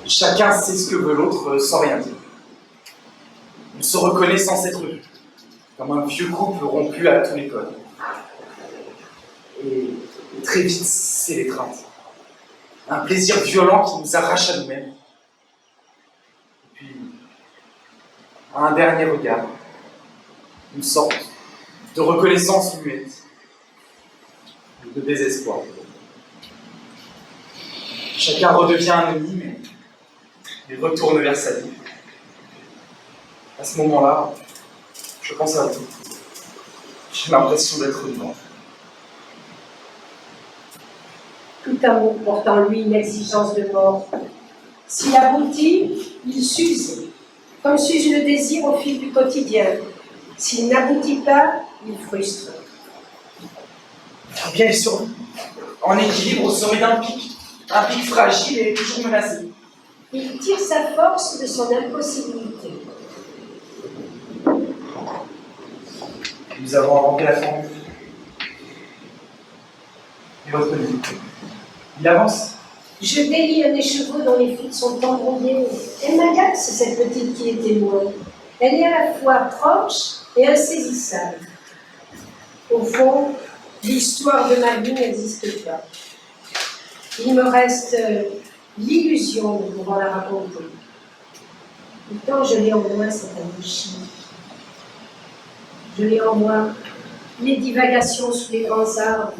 S2: Chacun sait ce que veut l'autre sans rien dire. On se reconnaît sans s'être vu, comme un vieux couple rompu à tous les codes. Et très vite, c'est l'étreinte. Un plaisir violent qui nous arrache à nous-mêmes. Et puis, un dernier regard, une sorte de reconnaissance muette, de désespoir. Chacun redevient anonyme et retourne vers sa vie. À ce moment-là, je pense à vous. J'ai l'impression d'être vivant.
S1: Tout amour porte en lui une exigence de mort. S'il aboutit, il s'use, comme s'use le désir au fil du quotidien. S'il n'aboutit pas, il frustre.
S2: Bien sûr, en équilibre au sommet d'un pic fragile et toujours menacé.
S1: Il tire sa force de son impossibilité.
S2: Nous avons inventé la formule. Et votre vie, il avance.
S1: Je délie un écheveau dont les fils sont embrouillés. Elle m'agace, cette petite qui est témoin. Elle est à la fois proche et insaisissable. Au fond, l'histoire de ma vie n'existe pas. Il me reste l'illusion de pouvoir la raconter. Pourtant, je l'ai en moi, cette amie chimique. Je l'ai en moi, les divagations sous les grands arbres,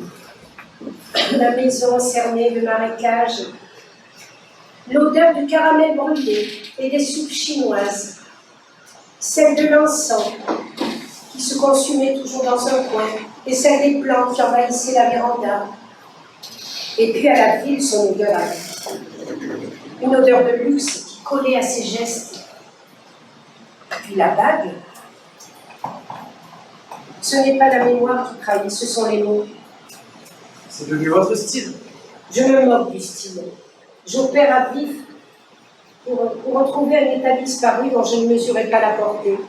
S1: la maison cernée de marécages, l'odeur du caramel brûlé et des soupes chinoises, celle de l'encens qui se consumait toujours dans un coin, et celle des plantes qui envahissaient la véranda. Et puis à la ville, son odeur à lui. Une odeur de luxe qui collait à ses gestes. Puis la bague. Ce n'est pas la mémoire qui trahit, ce sont les mots.
S2: C'est devenu votre style.
S1: Je me moque du style. J'opère à vif pour retrouver un état disparu dont je ne mesurais pas la portée.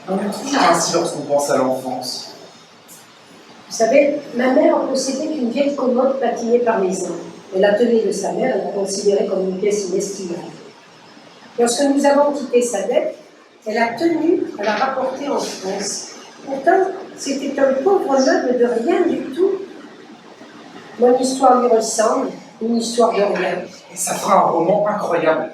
S2: On est toujours ainsi lorsqu'on pense à l'enfance.
S1: Vous savez, ma mère en possédait qu'une vieille commode patinée par les uns. Elle la tenait de sa mère, elle la considérait comme une pièce inestimable. Lorsque nous avons quitté sa dette, elle a tenu à la rapporter en France. Pourtant, c'était un pauvre meuble de rien du tout. Mon histoire lui ressemble, une histoire de rien.
S2: Et ça fera un roman incroyable.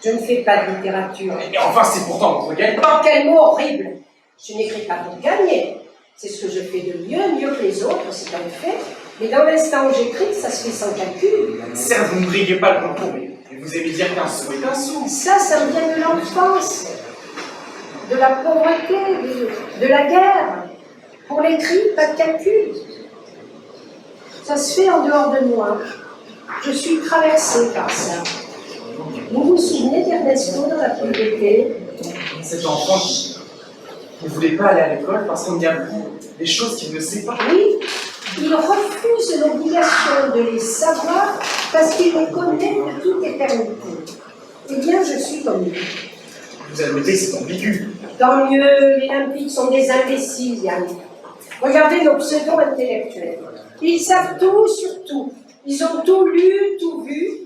S1: Je ne fais pas de littérature.
S2: Et enfin, c'est pourtant votre gagne.
S1: Oh, quel mot horrible! Je n'écris pas pour gagner. C'est ce que je fais de mieux que les autres, c'est un fait. Mais dans l'instant où j'écris, ça se fait sans calcul.
S2: Certes, vous ne briguez pas le concours, mais vous aimez dire qu'un sou est un sou.
S1: Ça me vient de l'enfance, de la pauvreté, de la guerre. Pour l'écrit, pas de calcul. Ça se fait en dehors de moi. Je suis traversée par ça. Vous vous souvenez d'Ernesto dans la puberté?
S2: Cet enfant qui ne voulait pas aller à l'école parce qu'on y apprend des choses qu'il ne sait pas.
S1: Oui, il refuse l'obligation de les savoir parce qu'il les connaît de toute éternité. Eh bien, je suis comme lui.
S2: Vous admettez que c'est ambigu.
S1: Tant mieux, les limpides sont des imbéciles, Yann. Regardez nos pseudo-intellectuels. Ils savent tout sur tout. Ils ont tout lu, tout vu.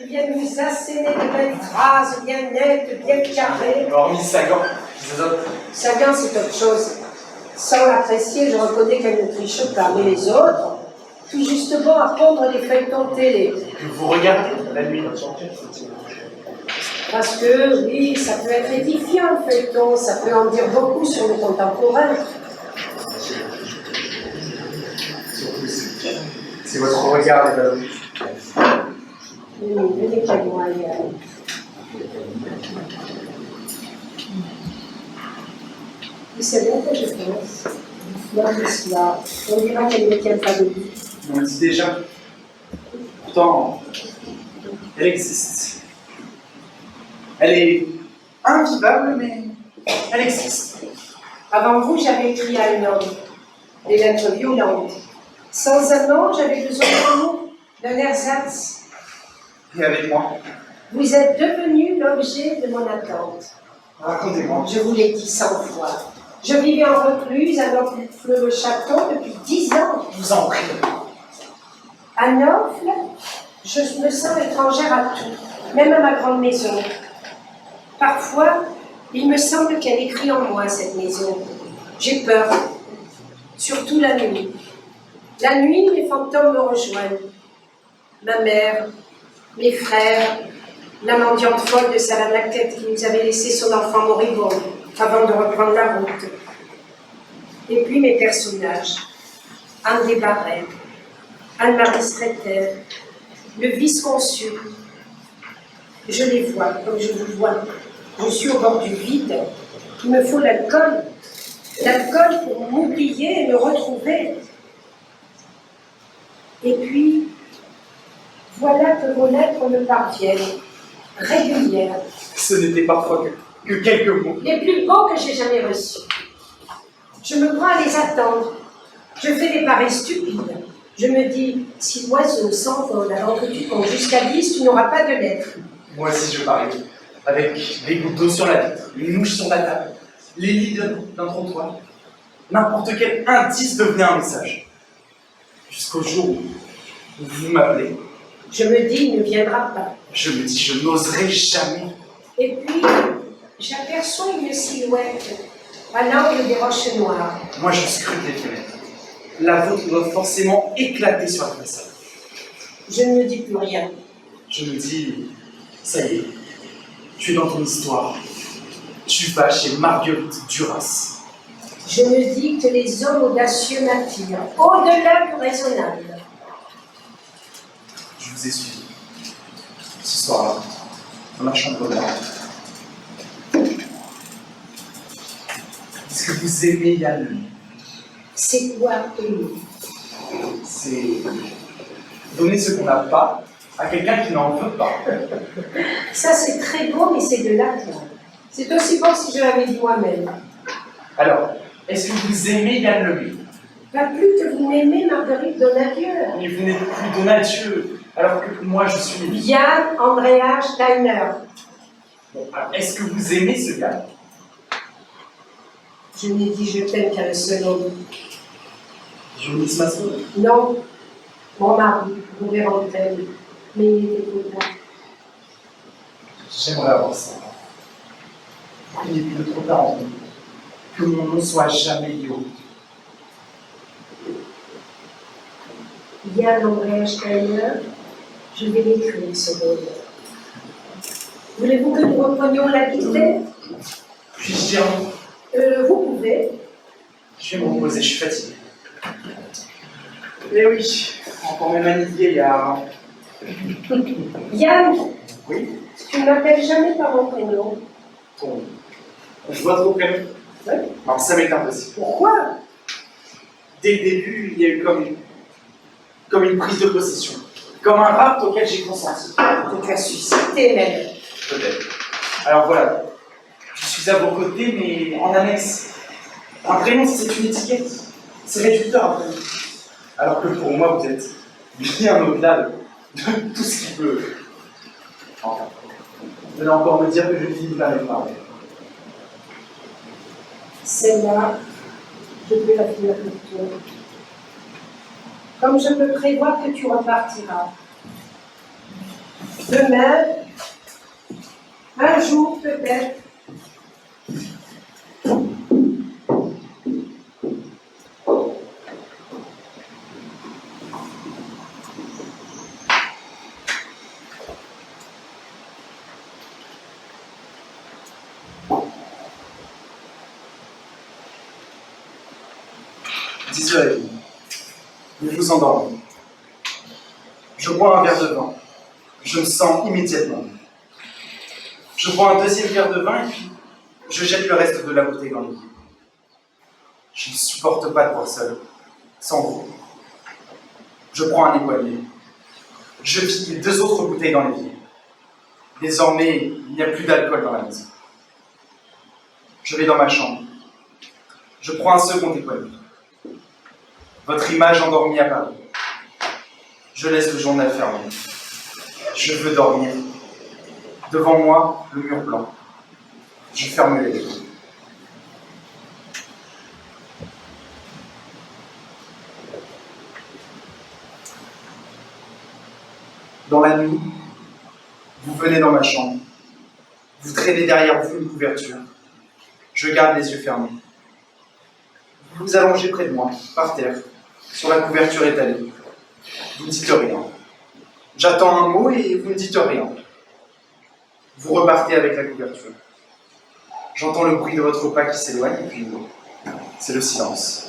S1: Ils viennent nous asséner de belles phrases bien nettes, bien carrées.
S2: Hormis Sagan, les autres.
S1: Sagan, c'est autre chose. Sans l'apprécier, je reconnais qu'elle ne triche pas. Mais les autres, tout justement à pondre des feuilletons télé.
S2: Que vous regardez la nuit.
S1: Parce que, oui, ça peut être édifiant, le feuilleton. Ça peut en dire beaucoup sur le contemporain.
S2: C'est votre regard, les ballons.
S1: Oui, venez qu'à moi, Yann. Vous savez à quoi je pense? Notre histoire. On dira qu'elle ne tient pas debout.
S2: On le dit déjà. Pourtant, elle existe. Elle est invivable, mais elle existe.
S1: Avant vous, j'avais écrit à un homme des lettres violentes. Sans amant, j'avais besoin d'amour, d'un ersatz.
S2: Et avec moi,
S1: Vous êtes devenu l'objet de mon attente.
S2: racontez-moi.
S1: Je vous l'ai dit 100 fois. Je vivais en recluse à Neauphle-le-Château depuis 10 ans.
S2: Je vous en prie.
S1: À Neauphle, je me sens étrangère à tout, même à ma grande maison. Parfois, il me semble qu'elle écrit en moi, cette maison. J'ai peur, surtout la nuit. La nuit, les fantômes me rejoignent. Ma mère, mes frères, la mendiante folle de Salamaquette qui nous avait laissé son enfant moribond avant de reprendre la route. Et puis mes personnages, Anne Desbarrets, Anne-Marie Stretter, le vice-consul. Je les vois comme je vous vois. Je suis au bord du vide. Il me faut l'alcool. L'alcool pour m'oublier et me retrouver. Et puis, voilà que vos lettres me parviennent, régulières.
S2: Ce n'était parfois que quelques mots.
S1: Les plus beaux que j'ai jamais reçus. Je me prends à les attendre. Je fais des paris stupides. Je me dis, si l'oiseau s'envole avant que tu comptes jusqu'à 10, tu n'auras pas de lettres.
S2: Moi aussi, je parie. Avec des gouttes d'eau sur la vitre, une mouche sur la table, les lits d'un trottoir. N'importe quel indice devenait un message. Jusqu'au jour où vous m'appelez.
S1: Je me dis, il ne viendra pas.
S2: Je me dis, je n'oserai jamais.
S1: Et puis, j'aperçois une silhouette à l'angle des roches noires.
S2: Moi, je scrute les fenêtres. La vôtre doit forcément éclater sur la façade.
S1: Je ne me dis plus rien.
S2: Je me dis, ça y est, tu es dans ton histoire. Tu vas chez Marguerite Duras.
S1: Je me dis que les hommes audacieux m'attirent, au-delà du raisonnable.
S2: Je vous ai suivi. Ce soir-là, dans ma chambre d'art. Est-ce que vous aimez Yann Lemi?
S1: C'est quoi aimer?
S2: C'est donner ce qu'on n'a pas à quelqu'un qui n'en veut pas.
S1: Ça, c'est très beau, mais c'est de l'argent. C'est aussi beau si je l'avais dit moi-même.
S2: Alors, est-ce que vous aimez Yann Lemi?
S1: Pas plus que vous m'aimez Marguerite Donadieu.
S2: Mais vous n'êtes plus Donadieu, alors que moi je suis...
S1: Yann Andrea Steiner.
S2: Bon, alors, est-ce que vous aimez ce gars?
S1: Je n'ai dit je t'aime qu'un seul homme.
S2: Jonis Masson?
S1: Non, mon mari, Robert Antel, mais il était trop tard.
S2: J'aimerais avoir ça. Il n'est plus de trop tard en nous. Que mon nom soit jamais Yo.
S1: Yann Andrea Steiner, je vais l'écrire ce rôle. Voulez-vous que nous reprenions la guitare?
S2: Puis-je dire non?
S1: Vous pouvez.
S2: Je vais me reposer, je suis fatigué. Eh oui, encore mes manies vieillard.
S1: Yann,
S2: Oui?
S1: tu ne m'appelles jamais par mon prénom.
S2: Bon. Je vois trop prénom.
S1: Oui.
S2: Alors ça m'est impossible.
S1: Pourquoi?
S2: Dès le début, il y a eu comme une prise de possession. Comme un rapt auquel j'ai consenti.
S1: Que tu as suscité même.
S2: Peut-être. Alors voilà. Je suis à vos côtés, mais en annexe. Un prénom, c'est une étiquette. C'est réducteur un prénom. Alors que pour moi, vous êtes bien au-delà de tout ce qui peut. Enfin, vous allez encore me dire que je finis pas mes paroles.
S1: Celle-là, je peux la finir pour toi. Comme je peux prévoir que tu repartiras. Demain, un jour peut-être.
S2: Dissuadez-vous. Vous vous endormez. Je bois un verre de vin. Je me sens immédiatement mieux. Je bois un deuxième verre de vin et puis je jette le reste de la bouteille dans l'évier. Je ne supporte pas de boire seul, sans vous. Je prends un époignet. Je vide les deux autres bouteilles dans l'évier. Désormais, il n'y a plus d'alcool dans la maison. Je vais dans ma chambre. Je prends un second époignet. Votre image endormie apparaît. Je laisse le journal fermé. Je veux dormir. Devant moi, le mur blanc. Je ferme les yeux. Dans la nuit, vous venez dans ma chambre. Vous traînez derrière vous une couverture. Je garde les yeux fermés. Vous vous allongez près de moi, par terre, sur la couverture étalée. Vous ne dites rien. J'attends un mot et vous ne dites rien. Vous repartez avec la couverture. J'entends le bruit de votre pas qui s'éloigne et puis c'est le silence.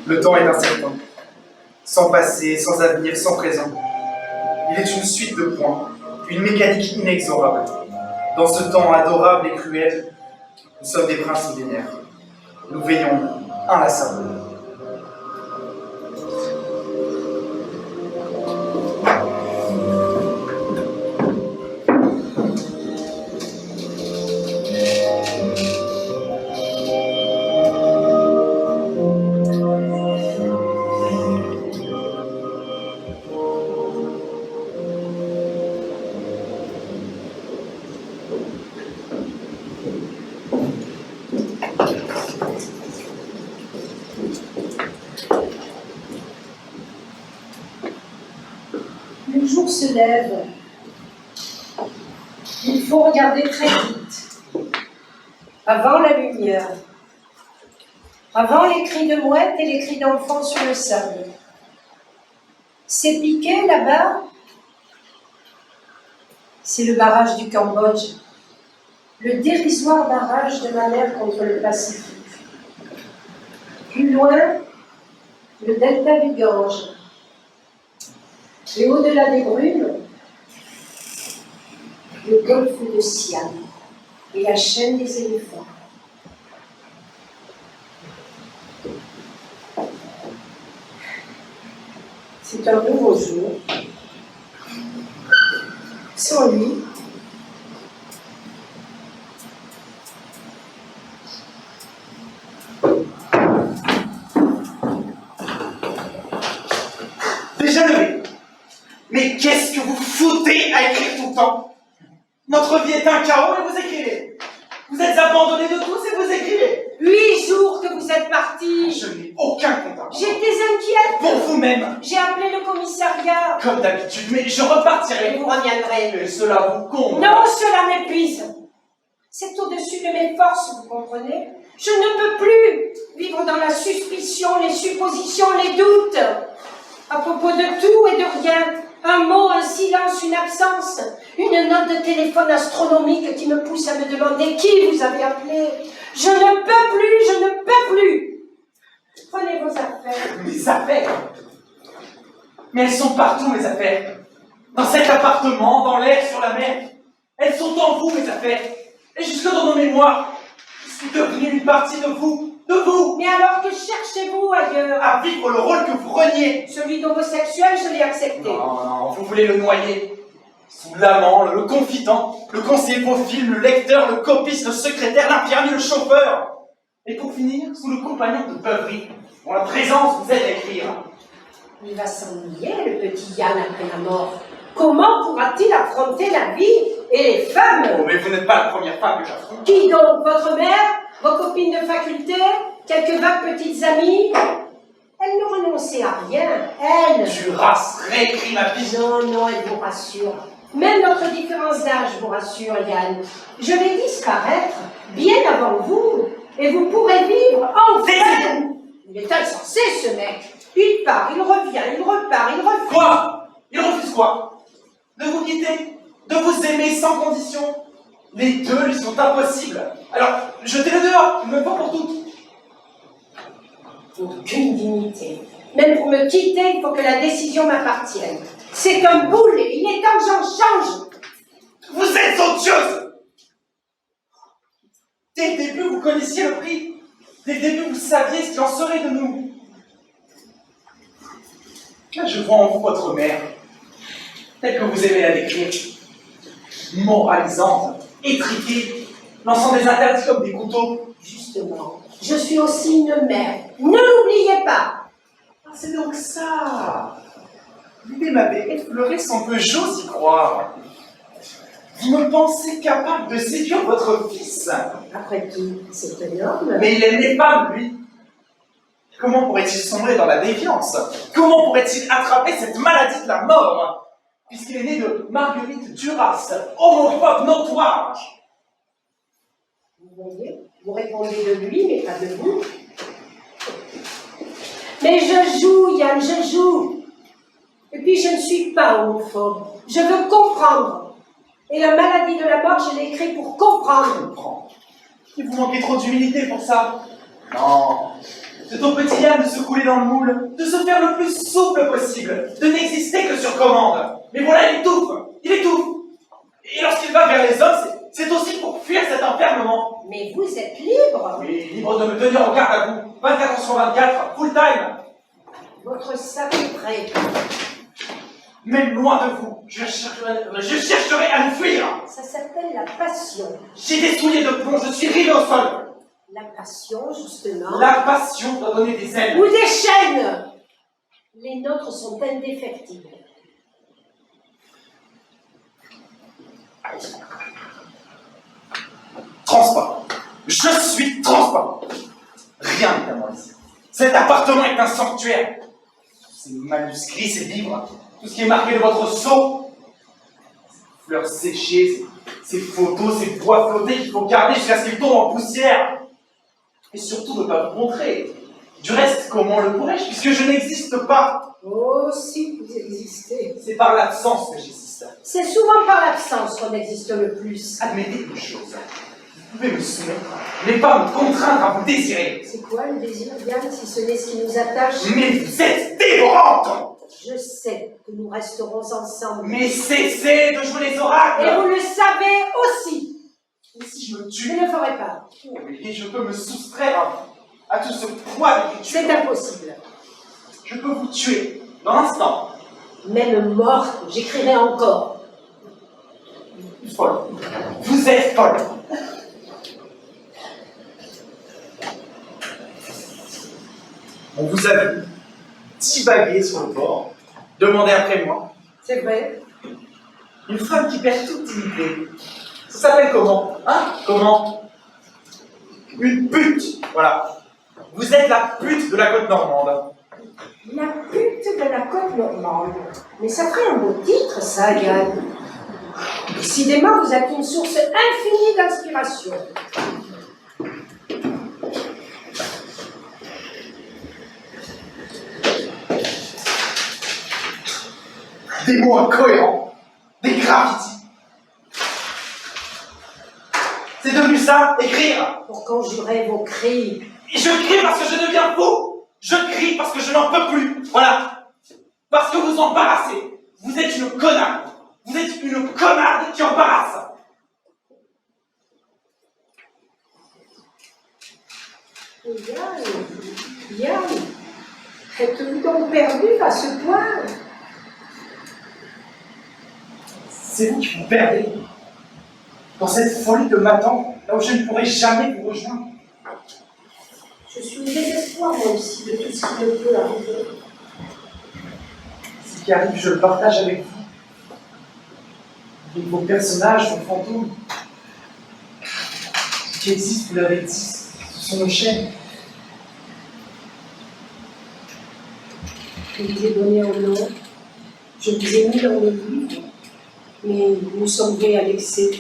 S2: Le temps est incertain. Sans passé, sans avenir, sans présent. Il est une suite de points, une mécanique inexorable. Dans ce temps adorable et cruel, nous sommes des princes millénaires. Nous veillons inlassablement.
S1: Le jour se lève. Il faut regarder très vite. Avant la lumière. Avant les cris de mouettes et les cris d'enfants sur le sable. C'est piqué là-bas? C'est le barrage du Cambodge, le dérisoire barrage de ma mère contre le Pacifique. Plus loin, le delta du Gange. Et au-delà des brumes, le golfe de Siam et la chaîne des éléphants. C'est un nouveau jour. Sans lui,
S2: Déjà levé. Mais qu'est-ce que vous foutez à écrire tout le temps? Notre vie est un chaos et vous écrivez. Vous êtes abandonnés de tous et vous écrivez.
S1: 8 jours que vous êtes partis.
S2: Je n'ai aucun contact.
S1: J'étais inquiète.
S2: Pour vous-même.
S1: J'ai appelé le commissariat.
S2: Comme d'habitude, mais je repartirai.
S1: Et vous reviendrez.
S2: Et cela vous comble.
S1: Non, cela m'épuise. C'est au-dessus de mes forces, vous comprenez? Je ne peux plus vivre dans la suspicion, les suppositions, les doutes. À propos de tout et de rien. Un mot, un silence, une absence. Une note de téléphone astronomique qui me pousse à me demander qui vous avez appelé. Je ne peux plus, je ne peux plus. Prenez vos affaires.
S2: Mes affaires? Mais elles sont partout, mes affaires. Dans cet appartement, dans l'air, sur la mer. Elles sont en vous, mes affaires. Et jusque dans nos mémoires. Je suis devenu une partie de vous. De vous.
S1: Mais alors que cherchez-vous ailleurs?
S2: À vivre le rôle que vous reniez.
S1: Celui d'homosexuel, je l'ai accepté.
S2: Non, vous voulez le noyer. Sous l'amant, le confident, le conseiller pour film, le lecteur, le copiste, le secrétaire, l'infirmier, le chauffeur. Et pour finir, sous le compagnon de beuverie, dont la présence vous aide à écrire.
S1: Il va s'ennuyer, le petit Yann, après la mort. Comment pourra-t-il affronter la vie et les femmes?
S2: Oh, mais vous n'êtes pas la première femme que j'affronte.
S1: Qui donc? Votre mère? Vos copines de faculté? Quelques vagues petites amies? Elle ne renonçait à rien, elle.
S2: Duras réécrit ma vie.
S1: Non, non, elle vous rassure. Même notre différence d'âge vous rassure, Yann. Je vais disparaître bien avant vous, et vous pourrez vivre enfin. Il est insensé, ce mec. Il part, il revient, il repart, il refuse.
S2: Quoi? Il refuse quoi? De vous quitter? De vous aimer sans condition? Les deux lui sont impossibles. Alors, jetez-le dehors, une fois pour toutes.
S1: Aucune dignité. Même pour me quitter, il faut que la décision m'appartienne. C'est un boulet, il est temps que j'en change.
S2: Vous êtes odieuse! Dès le début, vous connaissiez le prix. Dès le début, vous saviez ce qu'il en serait de nous. Là, je vois en vous votre mère, telle que vous aimez la décrire. Moralisante, étriquée, lançant des interdits comme des couteaux.
S1: Justement, je suis aussi une mère. Ne l'oubliez pas.
S2: Ah, c'est donc ça. L'idée m'avait effleuré sans que j'ose y croire. Vous me pensez capable de séduire votre fils?
S1: Après tout, c'est énorme.
S2: Mais il aime les femmes, lui. Comment pourrait-il sombrer dans la déviance? Comment pourrait-il attraper cette maladie de la mort? Puisqu'il est né de Marguerite Duras, homophobe notoire.
S1: Vous voyez, vous répondez de lui, mais pas de vous. Mais je joue, Yann, je joue. Et puis je ne suis pas homophobe. Je veux comprendre. Et la maladie de la mort, je l'ai écrit pour comprendre.
S2: Il vous manquez trop d'humilité pour ça. Non. C'est au petit Yann de se couler dans le moule, de se faire le plus souple possible, de n'exister que sur commande. Mais voilà, il étouffe. Il étouffe. Et lorsqu'il va vers les hommes, c'est aussi pour fuir cet enfermement.
S1: Mais vous êtes libre.
S2: Oui, libre de me tenir en garde à vous. 24 heures sur 24, full time.
S1: Votre sac est prêt.
S2: Même loin de vous, je chercherai à nous fuir.
S1: Ça s'appelle la passion.
S2: J'ai des souliers de plomb, je suis rivé au sol.
S1: La passion, justement.
S2: La passion doit donner des ailes.
S1: Ou des chaînes. Les nôtres sont indéfectibles.
S2: Transparent. Je suis transparent. Rien n'est à moi ici. Cet appartement est un sanctuaire. Ces manuscrits, ces livres, tout ce qui est marqué de votre sceau, ces fleurs séchées, ces photos, ces bois flottés qu'il faut garder jusqu'à ce qu'ils tombent en poussière. Et surtout ne pas vous montrer. Du reste, comment le pourrais-je, puisque je n'existe pas?
S1: Oh, si vous existez.
S2: C'est par l'absence que j'existe. existe.
S1: C'est souvent par l'absence qu'on existe le plus.
S2: Admettez une chose. Vous pouvez me soumettre, mais pas me contraindre à vous désirer.
S1: C'est quoi le désir, Diane, si ce n'est ce qui nous attache?
S2: Mais vous êtes dévorante!
S1: Je sais que nous resterons ensemble.
S2: Mais cessez de jouer les oracles!
S1: Et vous le savez aussi.
S2: Et si je me
S1: Je
S2: tue?
S1: ne le ferai pas.
S2: Et je peux me soustraire à tout ce poids d'écriture.
S1: C'est impossible.
S2: Je peux vous tuer dans l'instant.
S1: Même morte, j'écrirai encore.
S2: Folle. Vous êtes folle. On vous a vu divaguer sur le bord, demander après moi.
S1: C'est vrai.
S2: Une femme qui perd toute dignité. Ça s'appelle comment? Hein? Comment? Une pute. Voilà. Vous êtes la pute de la côte normande.
S1: La pute de la côte normande. Mais ça ferait un beau titre, ça, Yann. Décidément, vous êtes une source infinie d'inspiration.
S2: Des mots incohérents, des graffitis. C'est devenu ça, écrire.
S1: Pour conjurer vos cris.
S2: Et je crie parce que je deviens fou. Je crie parce que je n'en peux plus. Voilà. Parce que vous embarrassez. Vous êtes une connarde. Vous êtes une connarde qui embarrasse.
S1: Yann, êtes-vous donc perdu à ce point?
S2: C'est vous qui vous perdez dans cette folie de m'attendre, là où je ne pourrai jamais vous rejoindre.
S1: Je suis au désespoir, moi aussi, de tout ce qui me peut arriver.
S2: Ce qui arrive, je le partage avec vous. Avec vos personnages, vos fantômes. Ce qui existe, vous l'avez dit, ce sont nos chaînes.
S1: Je vous ai donné un nom, je vous ai mis dans mes livres, mais nous sommes voués à l'excès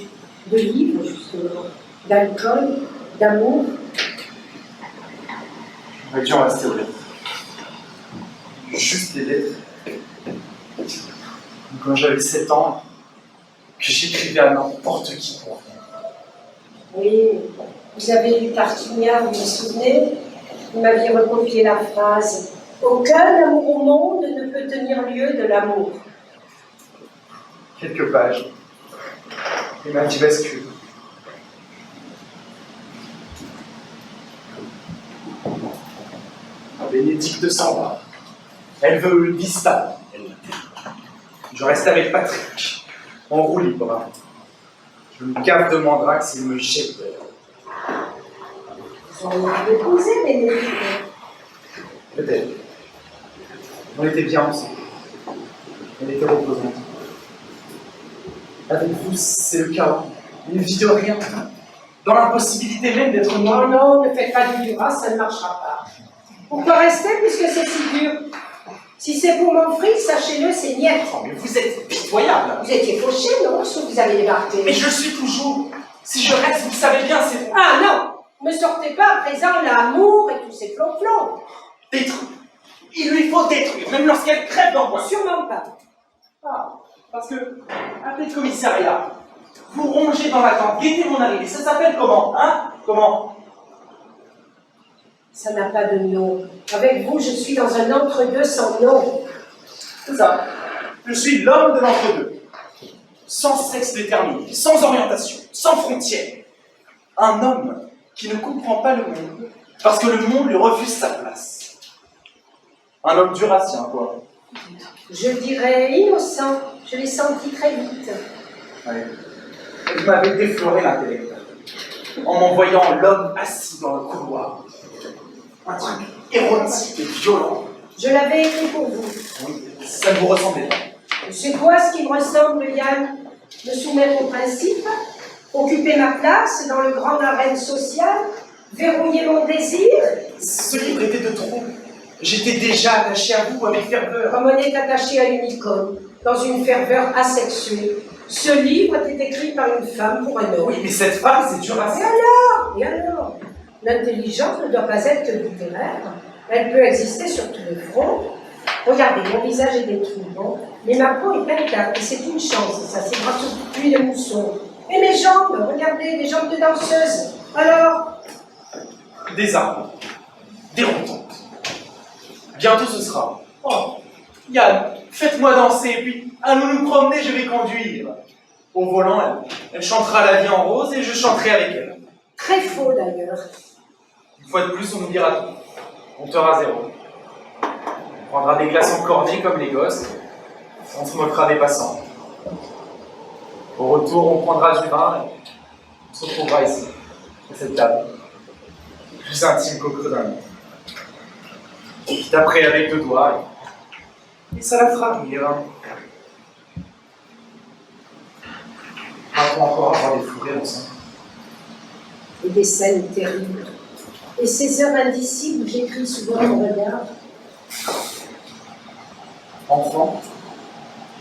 S1: de livres, justement, d'alcool, d'amour.
S2: J'aurais dû en rester au lettres. Juste les lettres. Quand j'avais 7 ans, que j'écrivais à n'importe qui pour rien.
S1: Oui, vous avez lu Tartugnan, vous vous souvenez? Vous m'aviez recopié la phrase « Aucun amour au monde ne peut tenir lieu de l'amour ».
S2: Quelques pages. Et ma vie bascule. Bénédicte s'en va. Elle veut une vie stable. Je reste avec Patrick, en roue libre. Je me cave de Mandrax et il me jette dehors.
S1: Vous auriez épousé, Bénédicte.
S2: Peut-être. On était bien ensemble. Elle était reposante. Avec vous, c'est le chaos. Une vie de rien. Dans l'impossibilité même d'être moi.
S1: Non, non, ne faites pas du Duras, ça ne marchera pas. Pourquoi rester puisque c'est si dur? Si c'est pour mon fric, sachez-le, c'est niette.
S2: Oh, mais vous êtes pitoyable.
S1: Vous étiez fauché, non, sauf que vous avez débarqué.
S2: Mais je suis toujours. Si je reste, vous le savez bien, c'est...
S1: Ah non, ne sortez pas à présent l'amour et tous ces flonflons.
S2: Détruire. Il lui faut détruire, même lorsqu'elle crève d'angoisse.
S1: Sûrement pas.
S2: Ah, parce que, après le commissariat, vous rongez dans la tente, guettez mon arrivée. Ça s'appelle comment, hein? Comment?
S1: Ça n'a pas de nom. Avec vous, je suis dans un entre-deux sans nom.
S2: C'est ça. Je suis l'homme de l'entre-deux. Sans sexe déterminé, sans orientation, sans frontières. Un homme qui ne comprend pas le monde, parce que le monde lui refuse sa place. Un homme durassien, quoi.
S1: Je dirais innocent. Je l'ai senti très vite.
S2: Ouais. Vous m'avez défloré l'intellect. En m'envoyant l'homme assis dans le couloir. Un truc érotique et violent.
S1: Je l'avais écrit pour vous.
S2: Oui, ça ne vous ressemblait pas.
S1: C'est quoi ce qui me ressemble, Yann? Me soumettre aux principes, occuper ma place dans le grand arène social, verrouiller mon désir?
S2: Ce livre était de trop. J'étais déjà attaché à vous avec ferveur.
S1: Comme on est attaché à une icône, dans une ferveur asexuée. Ce livre était écrit par une femme pour un homme.
S2: Oui, mais cette femme, c'est dur à
S1: Et alors? Et alors? L'intelligence ne doit pas être que littéraire. Elle peut exister sur tous les fronts. Regardez, mon visage est détruit, bon, mais ma peau est intacte, et c'est une chance, ça, c'est grâce au puits de mousson. Et mes jambes, regardez, des jambes de danseuse. Alors,
S2: Désarmante, déroutante. Bientôt ce sera. Oh, Yann, faites-moi danser, et puis, allons nous promener, je vais conduire. Au volant, elle chantera la vie en rose, et je chanterai avec elle.
S1: très faux d'ailleurs.
S2: Une fois de plus, on oubliera tout. Compteur à zéro. On prendra des glaces en cornet comme les gosses. On se moquera des passants. Au retour, on prendra du vin et on se retrouvera ici, à cette table. Plus intime qu'au creux d'un lit. Qui taperai avec 2 doigts et ça la fera rire. Va-t-on encore avoir des fous rires ensemble?
S1: Et des scènes terribles. Et ces heures indicibles où j'écris souvent mon regard.
S2: Enfant,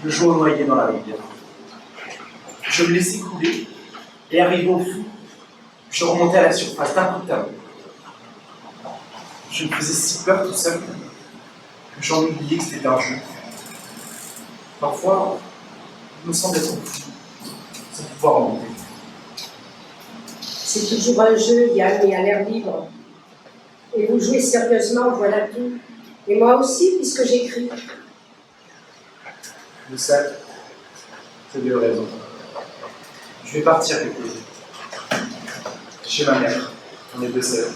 S2: je jouais au noyer dans la rivière. Je me laissais couler et arrivé au fond, je remontais à la surface d'un coup de talon. Je me faisais si peur tout seul que j'en oubliais que c'était un jeu. Parfois, il me semble être fou, sans pouvoir remonter.
S1: C'est toujours un jeu, Yann, et à l'air libre. Et vous jouez sérieusement, voilà tout. Et moi aussi, puisque j'écris.
S2: Le sac, c'est de raison. Je vais partir quelque chose. Chez ma mère, on est 2 sœurs.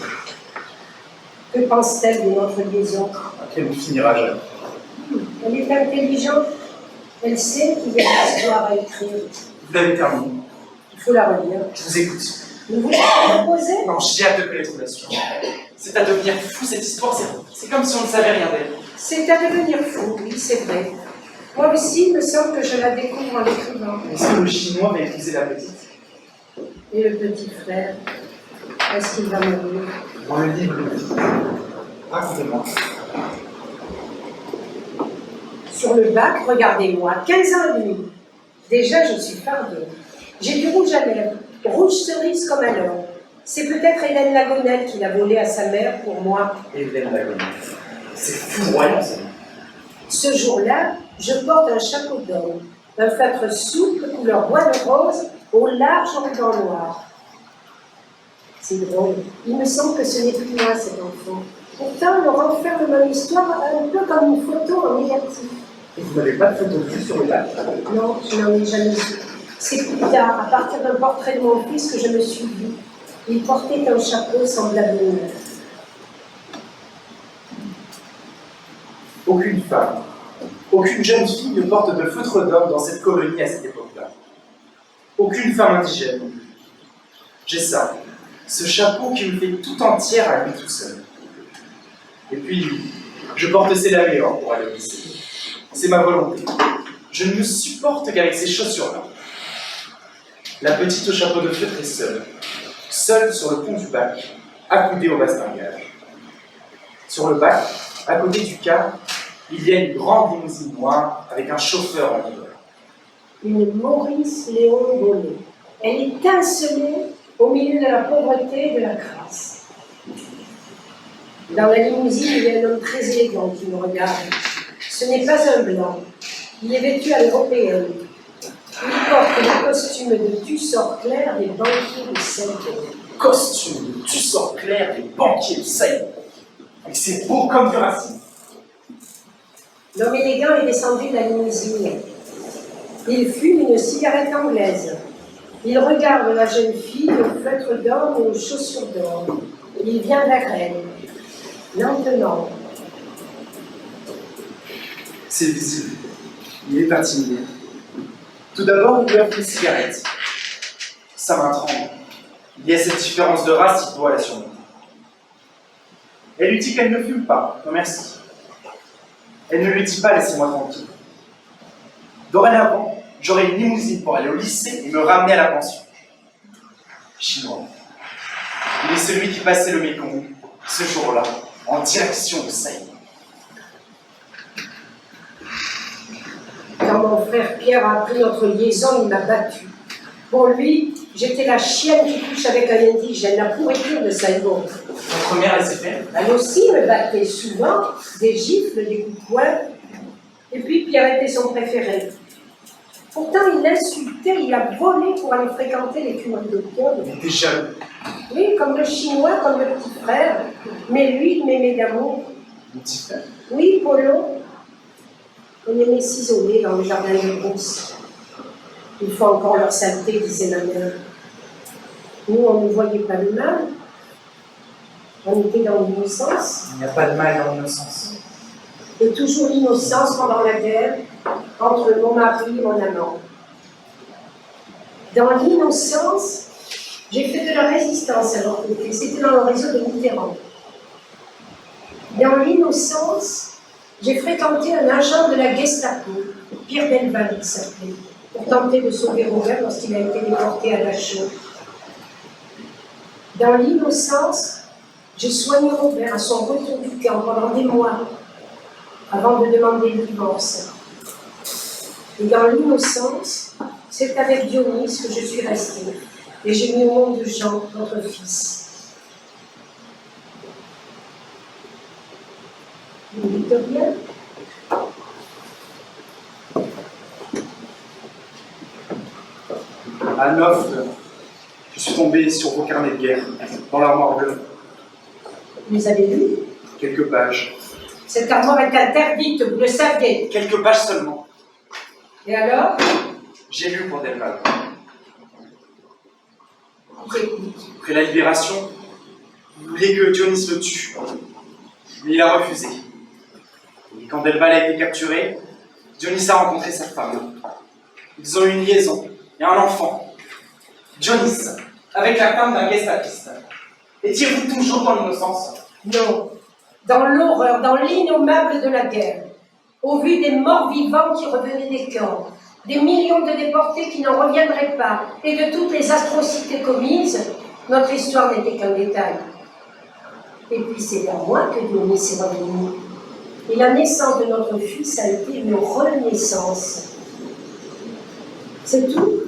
S1: Que pense-t-elle de notre liaison?
S2: Elle ne finira jamais.
S1: Elle est intelligente. Elle sait qu'il y a une histoire à écrire.
S2: Vous l'avez terminé.
S1: Il faut la relire.
S2: Je vous écoute.
S1: Vous voulez la proposer?
S2: Non, j'ai hâte de connaître la suite. C'est à devenir fou cette histoire, c'est comme si on ne savait rien d'elle.
S1: C'est à devenir fou, oui, c'est vrai. Moi aussi, il me semble que je la découvre en l'écrivant.
S2: Est-ce que le chinois va épouser la petite?
S1: Et le petit frère, est-ce qu'il va mourir?
S2: Dans le livre, le dit. Racontez-moi.
S1: Sur le bac, regardez-moi, 15 ans et demi. Déjà, je suis fardée. J'ai du rouge à lèvres, rouge cerise comme alors. C'est peut-être Hélène Lagonelle qui l'a volé à sa mère pour moi.
S2: Hélène Lagonelle. C'est foudroyant, ça.
S1: Ce jour-là, je porte un chapeau d'homme, un feutre souple couleur bois de rose au large ruban noir. C'est drôle, il me semble que ce n'est plus moi cet enfant. Pourtant, on renferme mon histoire un peu comme une photo en négatif.
S2: Et vous n'avez pas de photo de vue sur le bac?
S1: Non, je n'en ai jamais vu. C'est plus tard, à partir d'un portrait de mon fils, que je me suis vue. Il portait un chapeau semblable.
S2: Aucune femme, aucune jeune fille ne porte de feutre d'homme dans cette colonie à cette époque-là. Aucune femme indigène non plus. J'ai ça, ce chapeau qui me fait tout entière à lui tout seul. Et puis, je porte ces laméors pour aller au lycée. C'est ma volonté. Je ne me supporte qu'avec ces chaussures-là. La petite au chapeau de feutre est seule sur le pont du bac, accoudée au bastingage. Sur le bac, à côté du car, il y a une grande limousine noire avec un chauffeur en hiver.
S1: Une Maurice Léon Bonnet. Elle étincelait au milieu de la pauvreté et de la crasse. Dans la limousine, il y a un homme très élégant qui me regarde. Ce n'est pas un blanc. Il est vêtu à l'européenne. Il porte le costume de tussor clair des banquiers de Saint-Denis.
S2: Costume de tussor clair des banquiers de Saïd. Et c'est beau comme du racine.
S1: L'homme élégant est descendu de la limousine. Il fume une cigarette anglaise. Il regarde la jeune fille au feutre d'or et aux chaussures d'or. Il vient de la graine. Lentement.
S2: C'est visible. Il est intimidé. Tout d'abord, il lui offre une cigarette. Sa main tremble. Il y a cette différence de race, il doit la surmonter. Elle lui dit qu'elle ne fume pas. Non, merci. Elle ne lui dit pas, laissez-moi tranquille. Dorénavant, j'aurai une limousine pour aller au lycée et me ramener à la pension. Chinois. Il est celui qui passait le Mékong, ce jour-là, en direction de Saïd.
S1: Quand mon frère Pierre a appris notre liaison, il m'a battue. Pour lui, j'étais la chienne qui couche avec un indigène, la pourriture de Saigon.
S2: Votre mère, elle s'est fait?
S1: Elle aussi me battait souvent, des gifles, des coups de poing, Et puis Pierre était son préféré. Pourtant, il l'insultait, il a volé pour aller fréquenter les l'écurie de Pierre.
S2: Il était jaloux.
S1: Oui, comme le Chinois, comme le petit frère. Mais lui, il m'aimait d'amour.
S2: Le petit frère.
S1: Oui, Polo. On aimait s'isoler dans le jardin de brousse. Il faut encore leur saleté, disait ma mère. Nous, on ne voyait pas le mal. On était dans l'innocence.
S2: Il n'y a pas de mal dans l'innocence.
S1: Et toujours l'innocence pendant la guerre entre mon mari et mon amant. Dans l'innocence, j'ai fait de la résistance alors que c'était dans le réseau de Mitterrand. Dans l'innocence, j'ai fréquenté un agent de la Gestapo, Pierre Delval il s'appelait, pour tenter de sauver Robert lorsqu'il a été déporté à Dachau. Dans l'innocence, j'ai soigné Robert à son retour du camp pendant des mois, avant de demander le divorce. Et dans l'innocence, c'est avec Dionys que je suis restée. Et j'ai mis au monde de Jean, notre fils. Vous me dites bien ?
S2: À Nofle, je suis tombé sur vos carnets de guerre, dans l'armoire bleue.
S1: Vous avez lu ?
S2: Quelques pages.
S1: Cette armoire est interdite, vous le saviez.
S2: Quelques pages seulement.
S1: Et alors ?
S2: J'ai lu pour Delval.
S1: J'écoute.
S2: Après la libération, vous vouliez que Dionys le tue. Mais il a refusé. Et quand Delval a été capturé, Dionys a rencontré sa femme. Ils ont eu une liaison et un enfant. Dionys, avec la femme d'un gestapiste. Étiez-vous toujours dans l'innocence ?
S1: Non. Dans l'horreur, dans l'innommable de la guerre. Au vu des morts vivants qui revenaient des camps, des millions de déportés qui n'en reviendraient pas, et de toutes les atrocités commises, notre histoire n'était qu'un détail. Et puis c'est à moi que Dionys est revenu. Et la naissance de notre fils a été une renaissance. C'est tout.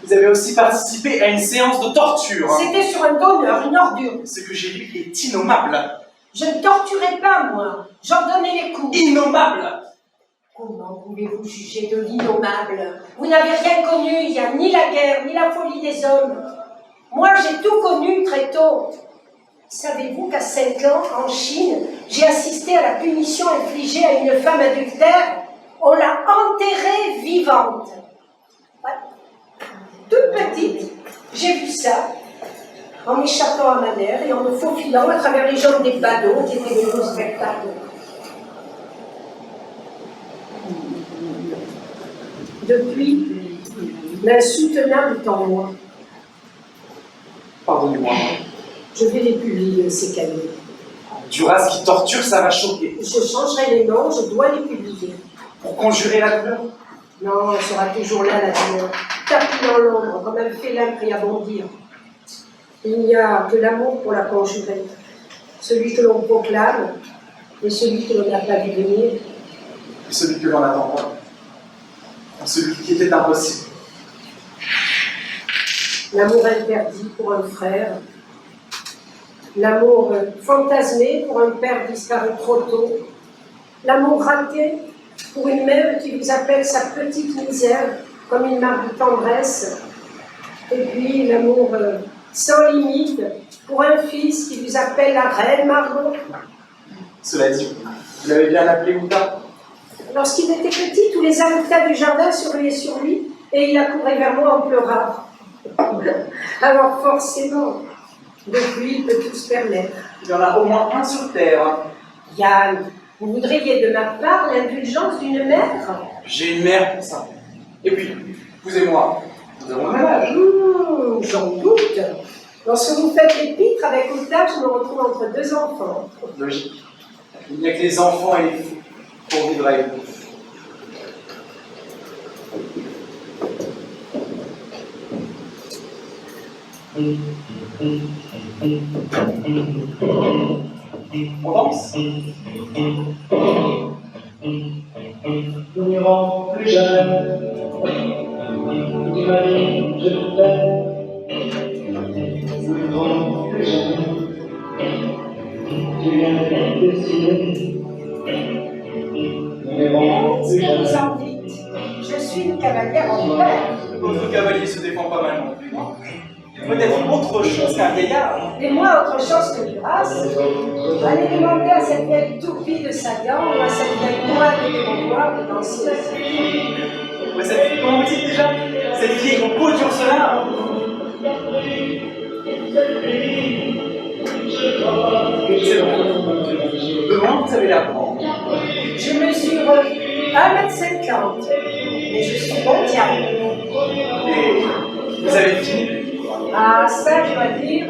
S2: Vous avez aussi participé à une séance de torture.
S1: C'était sur un donneur, une ordure.
S2: Ce que j'ai lu est innommable.
S1: Je ne torturais pas, moi. J'ordonnais les coups.
S2: Innommable.
S1: Comment pouvez-vous juger de l'innommable ? Vous n'avez rien connu, il n'y a ni la guerre, ni la folie des hommes. Moi, j'ai tout connu très tôt. Savez-vous qu'à 5 ans, en Chine, j'ai assisté à la punition infligée à une femme adultère ? On l'a enterrée vivante. Ouais. Toute petite, j'ai vu ça, en m'échappant à ma mère et en me faufilant à travers les jambes des badauds qui étaient des beaux spectacles. Depuis, l'insoutenable est en moi.
S2: Pardonnez-moi.
S1: Je vais les publier, ces cahiers.
S2: Duras qui torture, ça va choquer.
S1: Je changerai les noms, je dois les publier.
S2: Pour conjurer la douleur.
S1: Non, elle sera toujours là, la douleur. Tapis dans l'ombre, comme un félin pris à bondir. Il n'y a que l'amour pour la conjurer. Celui que l'on proclame et celui que l'on n'a pas vu venir.
S2: Et celui que l'on n'attend pas. Celui qui était impossible.
S1: L'amour interdit pour un frère. L'amour fantasmé pour un père disparu trop tôt. L'amour raté pour une mère qui vous appelle sa petite misère comme une marque de tendresse. Et puis l'amour sans limite pour un fils qui vous appelle la reine Margot.
S2: Cela dit, vous l'avez bien appelé Outa.
S1: Lorsqu'il était petit, tous les avocats du jardin surveillaient sur lui et il accourait vers moi en pleurant. Alors forcément, depuis, il peut tout se permettre.
S2: Il y en a au moins un sur Terre.
S1: Yann, vous voudriez de ma part l'indulgence d'une mère ?
S2: J'ai une mère pour ça. Et puis, vous et moi, nous avons le même âge.
S1: J'en doute. Lorsque vous faites les pitres avec Outa, je me retrouve entre 2 enfants.
S2: Logique. Il n'y a que les enfants et les fous pour vivre avec vous. On danse.
S3: Nous n'irons plus jamais. Tu m'as dit je t'aime. Nous n'irons plus jamais. Tu viens de décider. Nous n'irons
S1: guerre en hiver.
S2: Votre cavalier se défend pas mal non plus, non? Peut-être autre chose qu'un vieillard.
S1: Et moi, autre chose que Duras, allez demander à cette vieille toupie de Sagan ou à cette vieille moine de Beauvoir de danser.
S2: Mais cette, comment vous dites déjà? Cette vieille peau d'Ursula. C'est bon. De loin, vous avez l'air grand.
S1: Je mesure 1,50 m, mais je suis bon diable.
S2: Et vous avez fini?
S1: Ah, ça, je dois dire,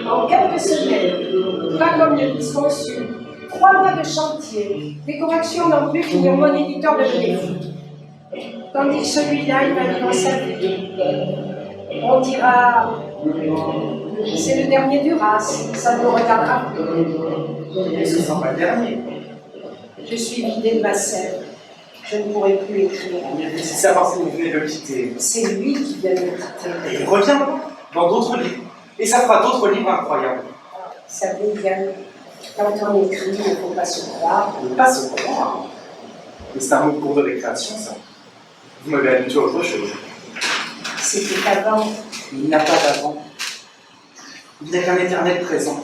S1: en quelques semaines, pas comme le disconçu. 3 mois de chantier, des corrections non plus finir mon éditeur de fou. Tandis que celui-là, il va vivre sa vie. On dira, c'est le dernier Duras, ça ne nous regardera plus.
S2: Et ce ne sera pas le dernier.
S1: Je suis vidée de ma sève, je ne pourrai plus écrire.
S2: C'est ça parce que vous venez de le quitter.
S1: C'est lui qui vient de me quitter.
S2: Et il revient dans d'autres livres. Et ça fera d'autres livres incroyables.
S1: Ça Yann, quand on écrit, il ne faut pas se croire.
S2: Ne pas se croire. Mais c'est un mot de cours de récréation, ça. Vous m'avez habitué à autre chose.
S1: C'était avant.
S2: Il n'y a pas d'avant. Il n'y a qu'un éternel présent.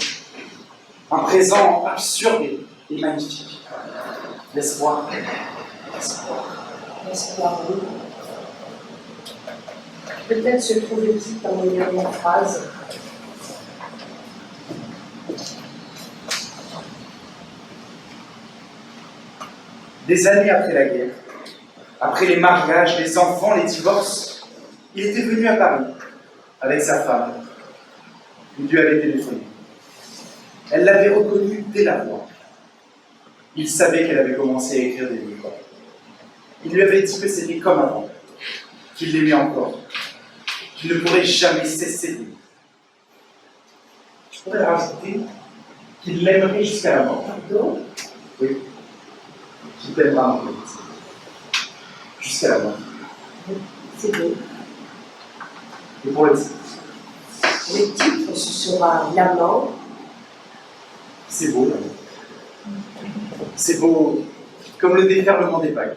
S2: Un présent absurde et magnifique. L'espoir. L'espoir.
S1: L'espoir, oui. Peut-être se trouve-t-il dans mes dernières phrases.
S2: Des années après la guerre, après les mariages, les enfants, les divorces, il était venu à Paris avec sa femme. Il lui avait téléphoné. Elle l'avait reconnu dès la voix. Il savait qu'elle avait commencé à écrire des livres. Il lui avait dit que c'était comme avant, qu'il l'aimait encore, qu'il ne pourrait jamais cesser d'aimer. Je pourrais rajouter qu'il l'aimerait jusqu'à la mort.
S1: Pardon?
S2: Oui. Qui t'aimera, Marguerite. Jusqu'à la mort.
S1: C'est beau.
S2: Et pour le titre,
S1: Le titre, ce sera L'amant.
S2: c'est beau. C'est beau comme le déferlement des vagues.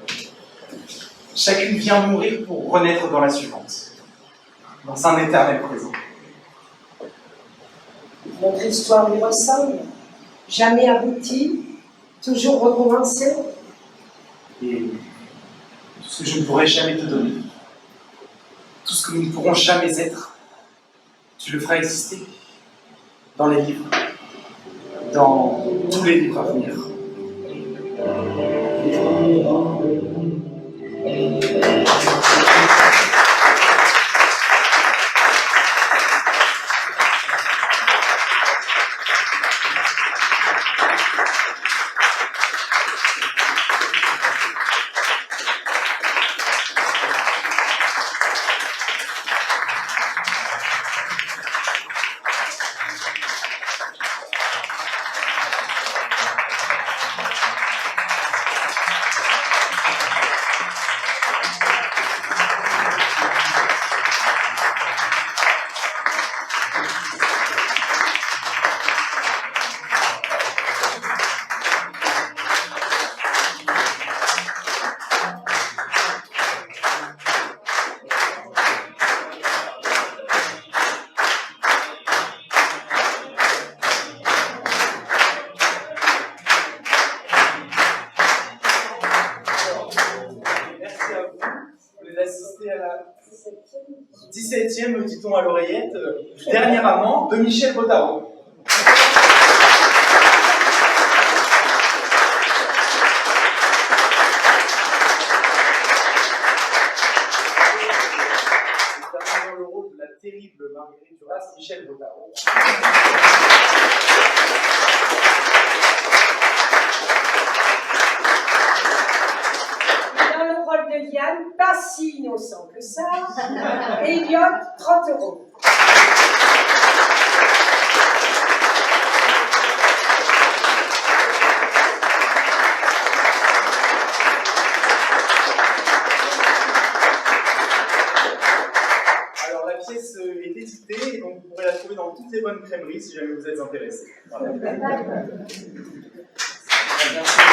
S2: Chacune vient mourir pour renaître dans la suivante, dans un éternel présent.
S1: Notre histoire lui ressemble. Jamais aboutie, toujours recommencée.
S2: Et tout ce que je ne pourrai jamais te donner, tout ce que nous ne pourrons jamais être, tu le feras exister dans les livres, dans tous les livres à venir. Assister à la 17e, me dit-on à l'oreillette, du dernier amant de Michel Bottaro. C'est dans le rôle de la terrible Marguerite Duras, Michel Bottaro.
S1: De Yann, pas si innocent que ça, Elliot, 30 €.
S2: Alors la pièce est éditée, et donc vous pourrez la trouver dans toutes les bonnes crèmeries si jamais vous êtes intéressés. Voilà. Merci.